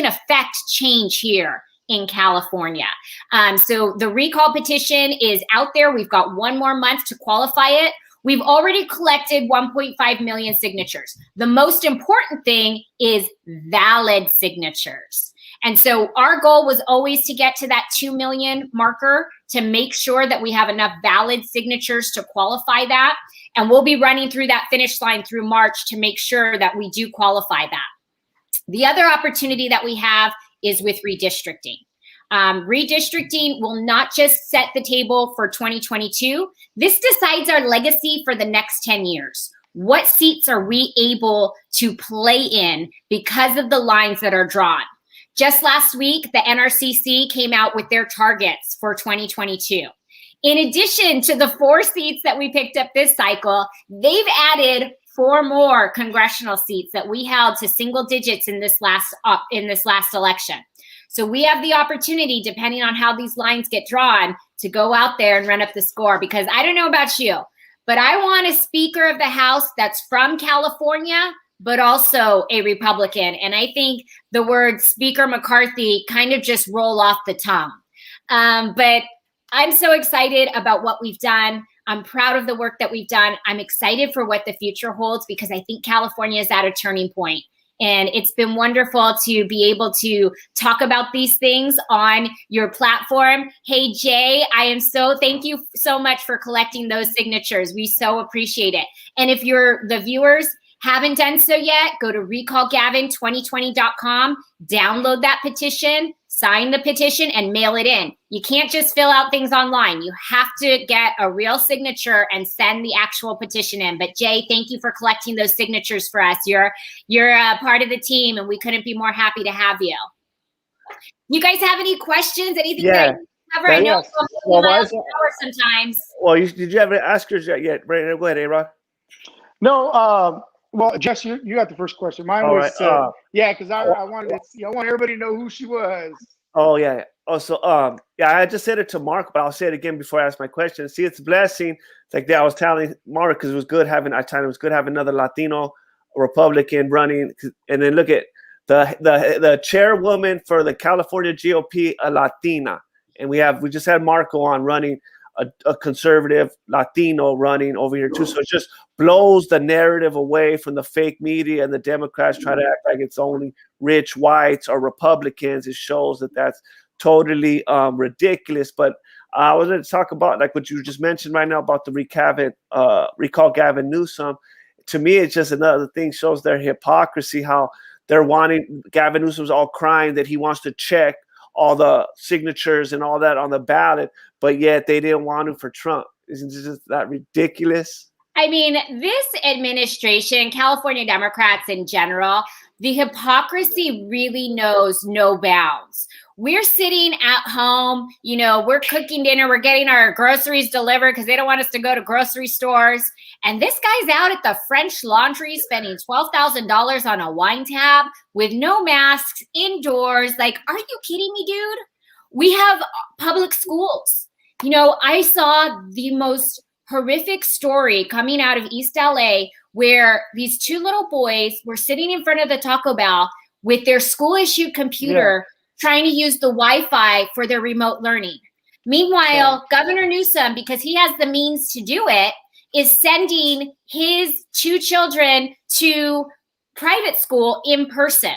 affect change here in California. So the recall petition is out there. We've got 1 more month to qualify it. We've already collected 1.5 million signatures. The most important thing is valid signatures. And so our goal was always to get to that 2 million marker to make sure that we have enough valid signatures to qualify that. And we'll be running through that finish line through March to make sure that we do qualify that. The other opportunity that we have is with redistricting. Redistricting will not just set the table for 2022. This decides our legacy for the next 10 years. What seats are we able to play in because of the lines that are drawn? Just last week, the NRCC came out with their targets for 2022. In addition to the 4 seats that we picked up this cycle, they've added 4 more congressional seats that we held to single digits in this last election. So we have the opportunity, depending on how these lines get drawn, to go out there and run up the score. Because I don't know about you, but I want a Speaker of the House that's from California, but also a Republican. And I think the word Speaker McCarthy kind of just roll off the tongue. But I'm so excited about what we've done. I'm proud of the work that we've done. I'm excited for what the future holds, because I think California is at a turning point. And it's been wonderful to be able to talk about these things on your platform. Hey, Jay, thank you so much for collecting those signatures. We so appreciate it. And if the viewers haven't done so yet, go to recallgavin2020.com, download that petition, sign the petition, and mail it in. You can't just fill out things online. You have to get a real signature and send the actual petition in. But Jay, thank you for collecting those signatures for us. You're a part of the team, and we couldn't be more happy to have you. You guys have any questions? Anything that you cover? I know sometimes. Well, did you ever ask yours yet? Brandon, go ahead, A-Rod. No, well, Jess, you got the first question. Mine was, right, because I wanted I want everybody to know who she was. Oh, yeah. Oh, so, I just said it to Mark, but I'll say it again before I ask my question. See, it's a blessing. It's like that. I was telling Mark, because it was good having another Latino Republican running. And then look at the chairwoman for the California GOP, a Latina. And we just had Marco on running, a conservative Latino running over here too. So it just blows the narrative away from the fake media, and the Democrats try to act like it's only rich whites or Republicans. It shows that that's totally ridiculous. But I was going to talk about like what you just mentioned right now about the recall Gavin Newsom. To me, it's just another thing, shows their hypocrisy, how they're wanting, Gavin Newsom's all crying that he wants to check all the signatures and all that on the ballot, but yet they didn't want to for Trump. Isn't just that ridiculous? I mean, this administration, California Democrats in general, the hypocrisy really knows no bounds. We're sitting at home, you know, we're cooking dinner, we're getting our groceries delivered because they don't want us to go to grocery stores. And this guy's out at the French Laundry spending $12,000 on a wine tab with no masks indoors. Like, are you kidding me, dude? We have public schools. You know, I saw the most horrific story coming out of East LA where these two little boys were sitting in front of the Taco Bell with their school issued computer trying to use the Wi-Fi for their remote learning. Meanwhile, Governor Newsom, because he has the means to do it, is sending his two children to private school in person.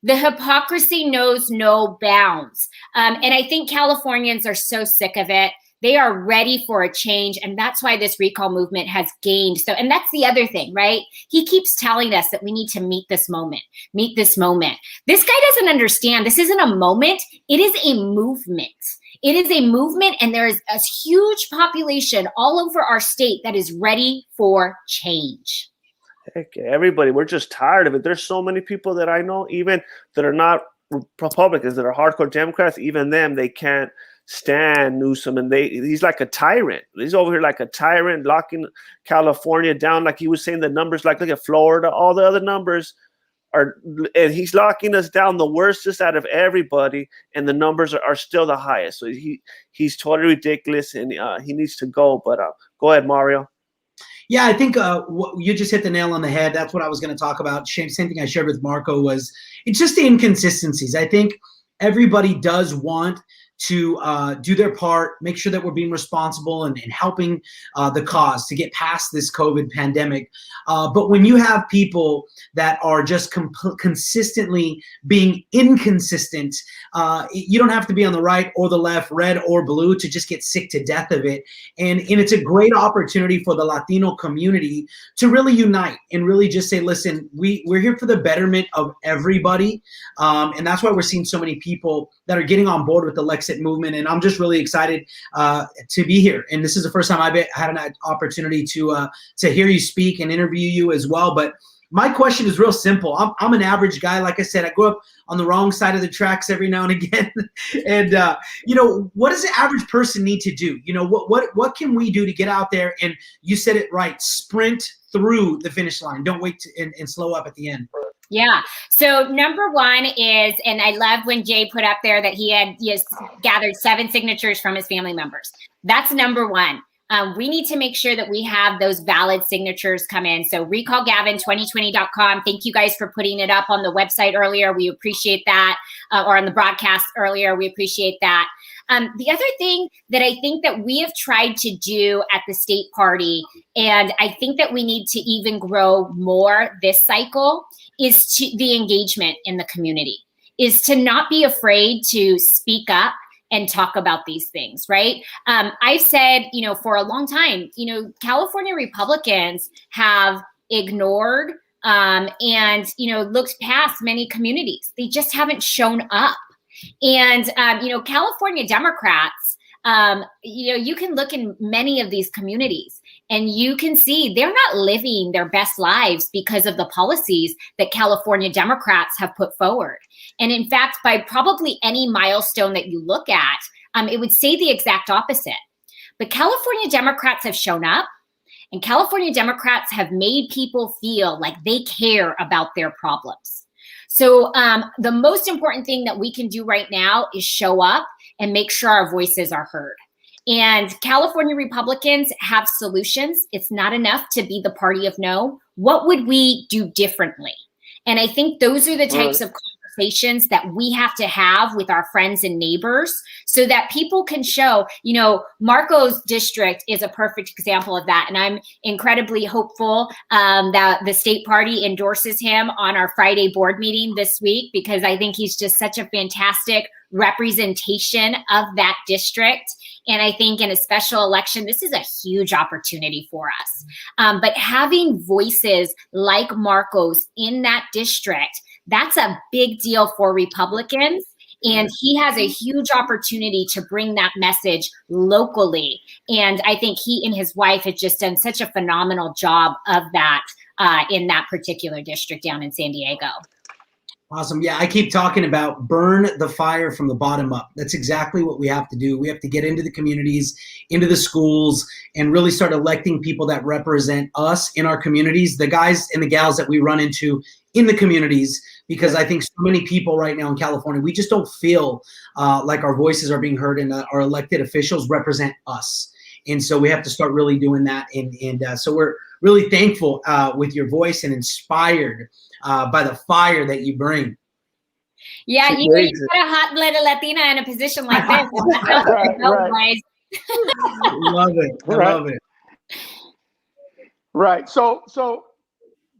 The hypocrisy knows no bounds. And I think Californians are so sick of it. They are ready for a change. And that's why this recall movement has gained. So, and that's the other thing, right? He keeps telling us that we need to meet this moment. This guy doesn't understand. This isn't a moment. It is a movement. It is a movement, and there is a huge population all over our state that is ready for change. Heck, everybody, we're just tired of it. There's so many people that I know, even that are not Republicans, that are hardcore Democrats, even them, they can't stand Newsom, and he's like a tyrant. He's over here like a tyrant, locking California down. Like he was saying, the numbers, like look at Florida, all the other numbers are, and he's locking us down the worstest out of everybody, and the numbers are still the highest. So he's totally ridiculous, and he needs to go. But go ahead, Mario. Yeah, I think you just hit the nail on the head. That's what I was going to talk about. Same thing I shared with Marco was it's just the inconsistencies. I think everybody does want to do their part, make sure that we're being responsible and helping the cause to get past this COVID pandemic. But when you have people that are just consistently being inconsistent, you don't have to be on the right or the left, red or blue, to just get sick to death of it. And it's a great opportunity for the Latino community to really unite and really just say, listen, we're here for the betterment of everybody. And that's why we're seeing so many people that are getting on board with the Lexit movement, and I'm just really excited to be here. And this is the first time I've had an opportunity to hear you speak and interview you as well. But my question is real simple. I'm an average guy. Like I said, I grew up on the wrong side of the tracks every now and again. And you know, what does the average person need to do? You know, what can we do to get out there? And you said it right, sprint through the finish line. Don't wait and slow up at the end. Yeah. So number one is, and I love when Jay put up there that he had gathered 7 signatures from his family members. That's number one. We need to make sure that we have those valid signatures come in. So recallgavin2020.com. Thank you guys for putting it up on the website earlier. We appreciate that. Or on the broadcast earlier. We appreciate that. The other thing that I think that we have tried to do at the state party, and I think that we need to even grow more this cycle, is to the engagement in the community, is to not be afraid to speak up and talk about these things, right? I've said, you know, for a long time, you know, California Republicans have ignored and, you know, looked past many communities. They just haven't shown up. And, you know, California Democrats, you know, you can look in many of these communities and you can see they're not living their best lives because of the policies that California Democrats have put forward. And in fact, by probably any milestone that you look at, it would say the exact opposite. But California Democrats have shown up, and California Democrats have made people feel like they care about their problems. So the most important thing that we can do right now is show up and make sure our voices are heard. And California Republicans have solutions. It's not enough to be the party of no. What would we do differently? And I think those are the types of conversations that we have to have with our friends and neighbors so that people can show, you know, Marco's district is a perfect example of that. And I'm incredibly hopeful that the state party endorses him on our Friday board meeting this week, because I think he's just such a fantastic representation of that district. And I think in a special election, this is a huge opportunity for us. But having voices like Marco's in that district That's a big deal for Republicans. And he has a huge opportunity to bring that message locally. And I think he and his wife have just done such a phenomenal job of that in that particular district down in San Diego. Awesome. Yeah, I keep talking about burn the fire from the bottom up. That's exactly what we have to do. We have to get into the communities, into the schools, and really start electing people that represent us in our communities, the guys and the gals that we run into in the communities, because I think so many people right now in California, we just don't feel like our voices are being heard and our elected officials represent us. And so we have to start really doing that. And so we're really thankful with your voice and inspired by the fire that you bring. Yeah, you got a hot-blooded Latina in a position like this. Right. Love it. I love it. Right. So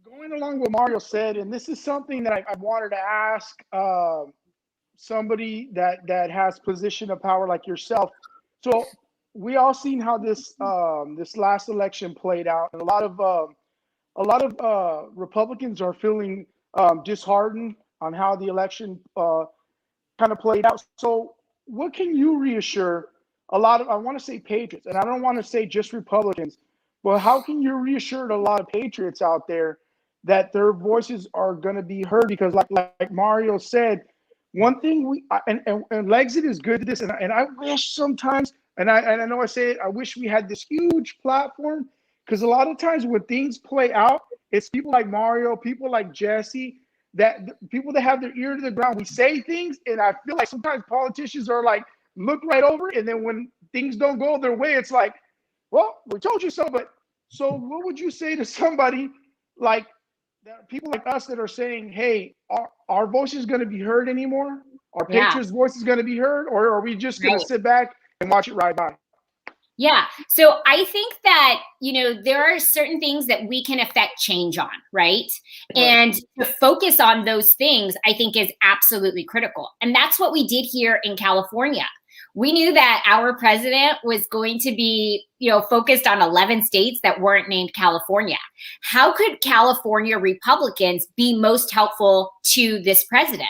going along with what Mario said, and this is something that I wanted to ask somebody that has position of power like yourself. So we all seen how this last election played out, and a lot of Republicans are feeling disheartened on how the election kind of played out. So what can you reassure I want to say patriots, and I don't want to say just Republicans, but how can you reassure a lot of patriots out there that their voices are going to be heard? Because like Mario said, one thing and Lexit is good at this, and I wish sometimes, and I know I say it, I wish we had this huge platform, because a lot of times when things play out, it's people like Mario, people like Jesse, people that have their ear to the ground. We say things, and I feel like sometimes politicians are like, look right over it, and then when things don't go their way, it's like, well, we told you so. But so what would you say to somebody like that, people like us that are saying, hey, our voice is going to be heard anymore? Our patriots' voice is going to be heard? Or are we just going to sit back and watch it ride by? Yeah. So I think that, there are certain things that we can affect change on, right? And to focus on those things, I think is absolutely critical. And that's what we did here in California. We knew that our president was going to be, focused on 11 states that weren't named California. How could California Republicans be most helpful to this president?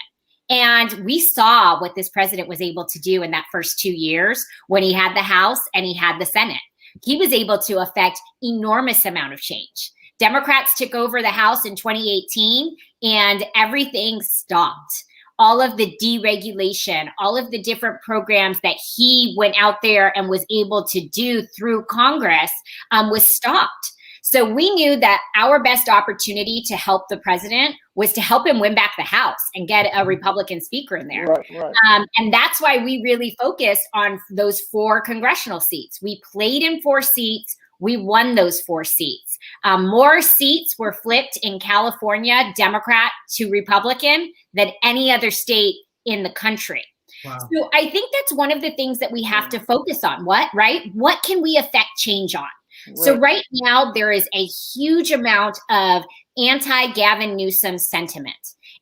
And we saw what this president was able to do in that first 2 years when he had the House and he had the Senate. He was able to affect enormous amount of change. Democrats took over the House in 2018 and everything stopped. All of the deregulation, all of the different programs that he went out there and was able to do through Congress was stopped. So we knew that our best opportunity to help the president was to help him win back the House and get a Republican speaker in there. Right. And that's why we really focused on those 4 congressional seats. We played in 4 seats. We won those 4 seats. More seats were flipped in California, Democrat to Republican, than any other state in the country. Wow. So I think that's one of the things that we have to focus on. What can we affect change on? Right. So right now, there is a huge amount of anti-Gavin Newsom sentiment.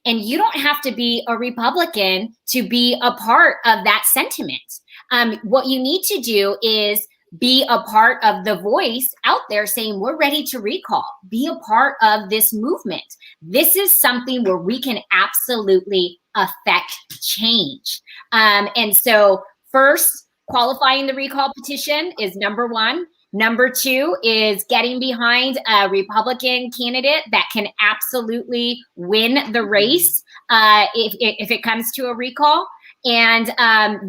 And you don't have to be a Republican to be a part of that sentiment. What you need to do is be a part of the voice out there saying, we're ready to recall. Be a part of this movement. This is something where we can absolutely affect change. And so first, qualifying the recall petition is number 1. Number 2 is getting behind a Republican candidate that can absolutely win the race if it comes to a recall. And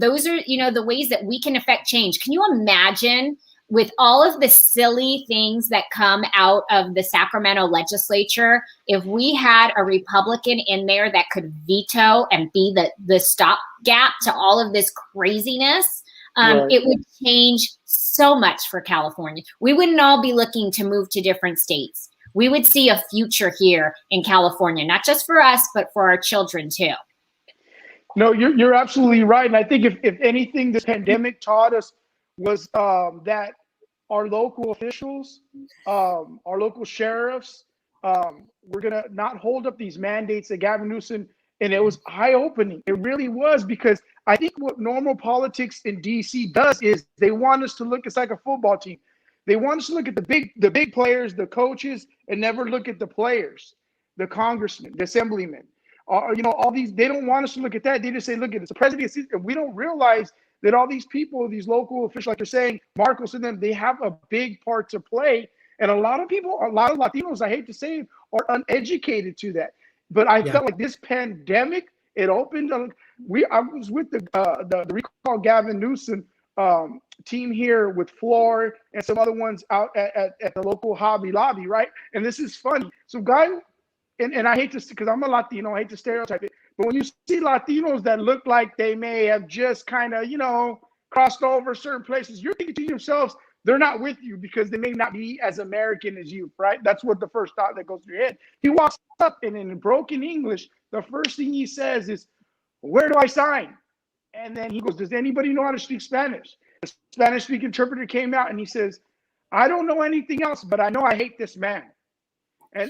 those are, the ways that we can affect change. Can you imagine, with all of the silly things that come out of the Sacramento legislature, if we had a Republican in there that could veto and be the stopgap to all of this craziness? It would change so much for California. We wouldn't all be looking to move to different states. We would see a future here in California, not just for us, but for our children too. No, you're absolutely right. And I think if anything this pandemic taught us was that our local officials, our local sheriffs, we're going to not hold up these mandates that Gavin Newsom, and it was eye-opening. It really was, because I think what normal politics in DC does is they want us to look, it's like a football team. They want us to look at the big players, the coaches, and never look at the players, the congressmen, the assemblymen. all these, they don't want us to look at that. They just say, look at it, it's a presidency. And we don't realize that all these people, these local officials, like you're saying, Marcos and them, they have a big part to play. And a lot of people, a lot of Latinos, I hate to say it, are uneducated to that. But I felt like this pandemic, it opened. I was with the Recall Gavin Newsom team here with Floor and some other ones out at the local Hobby Lobby, right? And this is funny. So guys, and I hate to, because I'm a Latino, I hate to stereotype it, but when you see Latinos that look like they may have just kind of, crossed over certain places, you're thinking to yourselves, they're not with you because they may not be as American as you, right? That's what the first thought that goes through your head. He walks up and in broken English, the first thing he says is, where do I sign? And then he goes, does anybody know how to speak Spanish? The Spanish-speaking interpreter came out and he says, I don't know anything else, but I know I hate this man.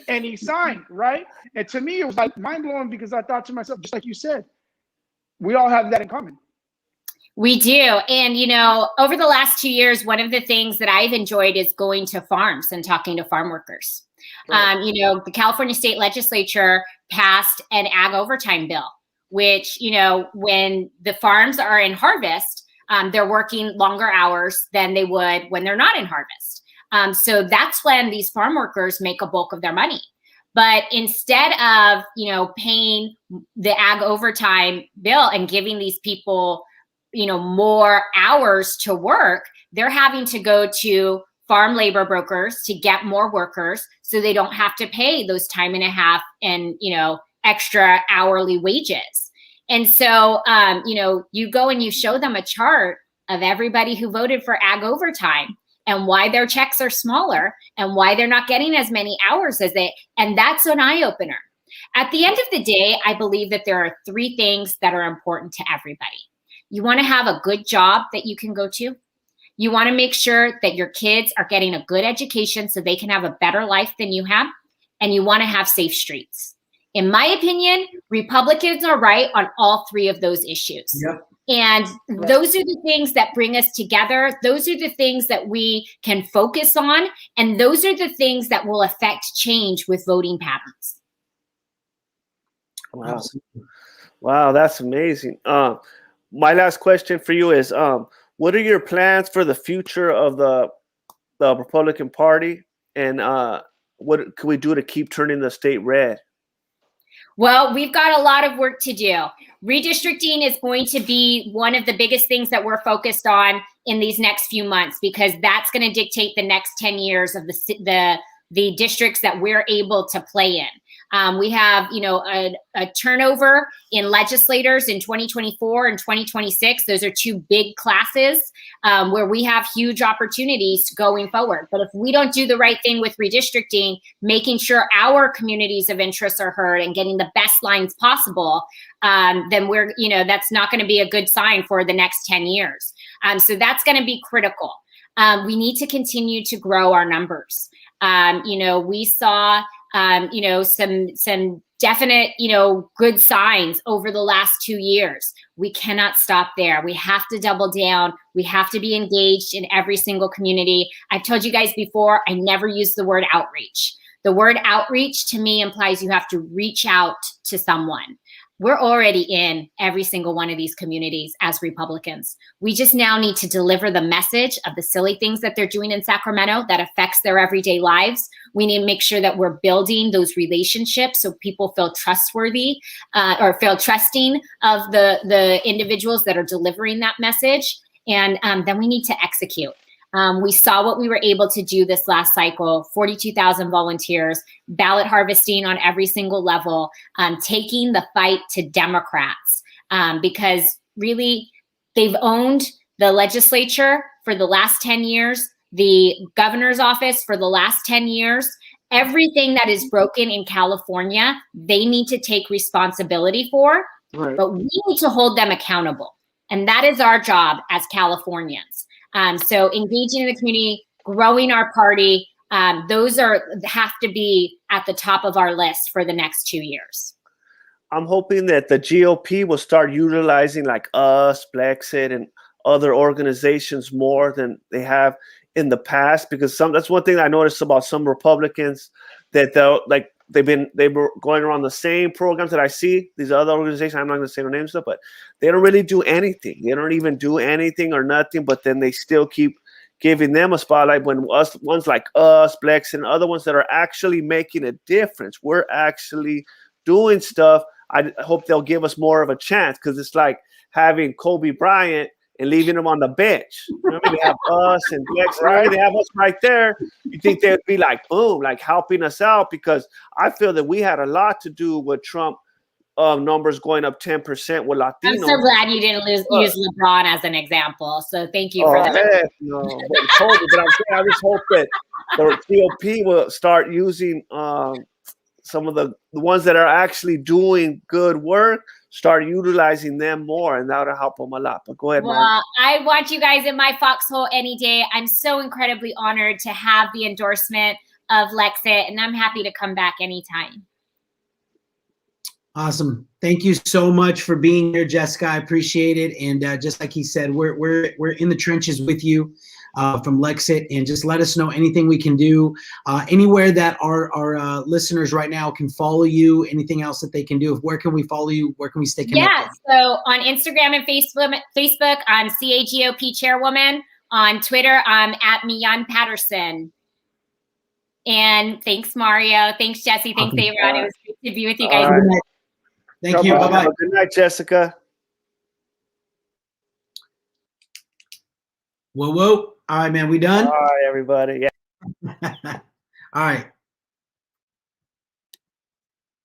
And he signed, right? And to me, it was like mind-blowing because I thought to myself, just like you said, we all have that in common. We do. And, over the last 2 years, one of the things that I've enjoyed is going to farms and talking to farm workers. Right. The California State Legislature passed an ag overtime bill, which, when the farms are in harvest, they're working longer hours than they would when they're not in harvest. So that's when these farm workers make a bulk of their money. But instead of, paying the ag overtime bill and giving these people, more hours to work, they're having to go to farm labor brokers to get more workers so they don't have to pay those time and a half and, extra hourly wages. And so, you go and you show them a chart of everybody who voted for ag overtime and why their checks are smaller and why they're not getting as many hours and that's an eye opener. At the end of the day, I believe that there are 3 things that are important to everybody. You want to have a good job that you can go to. You want to make sure that your kids are getting a good education so they can have a better life than you have. And you want to have safe streets. In my opinion, Republicans are right on all 3 of those issues. Yep. And those are the things that bring us together. Those are the things that we can focus on. And those are the things that will affect change with voting patterns. Wow. Wow, that's amazing. My last question for you is, what are your plans for the future of the Republican Party? And what can we do to keep turning the state red? Well, we've got a lot of work to do. Redistricting is going to be one of the biggest things that we're focused on in these next few months, because that's going to dictate the next 10 years of the districts that we're able to play in. We have, a turnover in legislators in 2024 and 2026. Those are 2 big classes where we have huge opportunities going forward. But if we don't do the right thing with redistricting, making sure our communities of interest are heard and getting the best lines possible, then that's not going to be a good sign for the next 10 years. So that's going to be critical. We need to continue to grow our numbers. We saw some definite, good signs over the last 2 years. We cannot stop there. We have to double down. We have to be engaged in every single community. I've told you guys before, I never use the word outreach. The word outreach to me implies you have to reach out to someone. We're already in every single one of these communities as Republicans. We just now need to deliver the message of the silly things that they're doing in Sacramento that affects their everyday lives. We need to make sure that we're building those relationships so people feel trustworthy or feel trusting of the individuals that are delivering that message. And then we need to execute. We saw what we were able to do this last cycle, 42,000 volunteers, ballot harvesting on every single level, taking the fight to Democrats, because really they've owned the legislature for the last 10 years, the governor's office for the last 10 years. Everything that is broken in California, they need to take responsibility for, right. But we need to hold them accountable. And that is our job as Californians. So engaging in the community, growing our party, those have to be at the top of our list for the next 2 years. I'm hoping that the GOP will start utilizing like us, Lexit, and other organizations more than they have in the past, because that's one thing I noticed about some Republicans, that they'll, like, they were going around the same programs that I see these other organizations. I'm not going to say their names stuff, but they don't really do anything. They don't even do anything or nothing. But then they still keep giving them a spotlight when ones like us, Blex, and other ones that are actually making a difference. We're actually doing stuff. I hope they'll give us more of a chance, because it's like having Kobe Bryant and leaving him on the bench. You know what I mean? They have us and Blex, right? They have us right there. You think they'd be like, boom, like helping us out? Because I feel that we had a lot to do with Trump numbers going up 10% with Latinos. I'm so glad you didn't use LeBron as an example. So thank you for that. Heck no. But Kobe, but I just hope that the GOP will start using some of the ones that are actually doing good work, start utilizing them more, and that'll help them a lot. But go ahead, Well, I want you guys in my foxhole any day. I'm so incredibly honored to have the endorsement of Lexit, and I'm happy to come back anytime. Awesome. Thank you so much for being here, Jessica. I appreciate it. And just like he said, we're in the trenches with you from Lexit, and just let us know anything we can do. Anywhere that our listeners right now can follow you, anything else that they can do. Where can we follow you? Where can we stay connected? Yeah, so on Instagram and Facebook, I'm CAGOP Chairwoman. On Twitter, I'm at Mian Patterson. And thanks, Mario. Thanks, Jesse. Thanks, Aaron. It was great to be with you guys. Right. Thank you. Bye-bye. Good night, Jessica. Whoa. All right, man. We done? All right, everybody. Yeah. All right.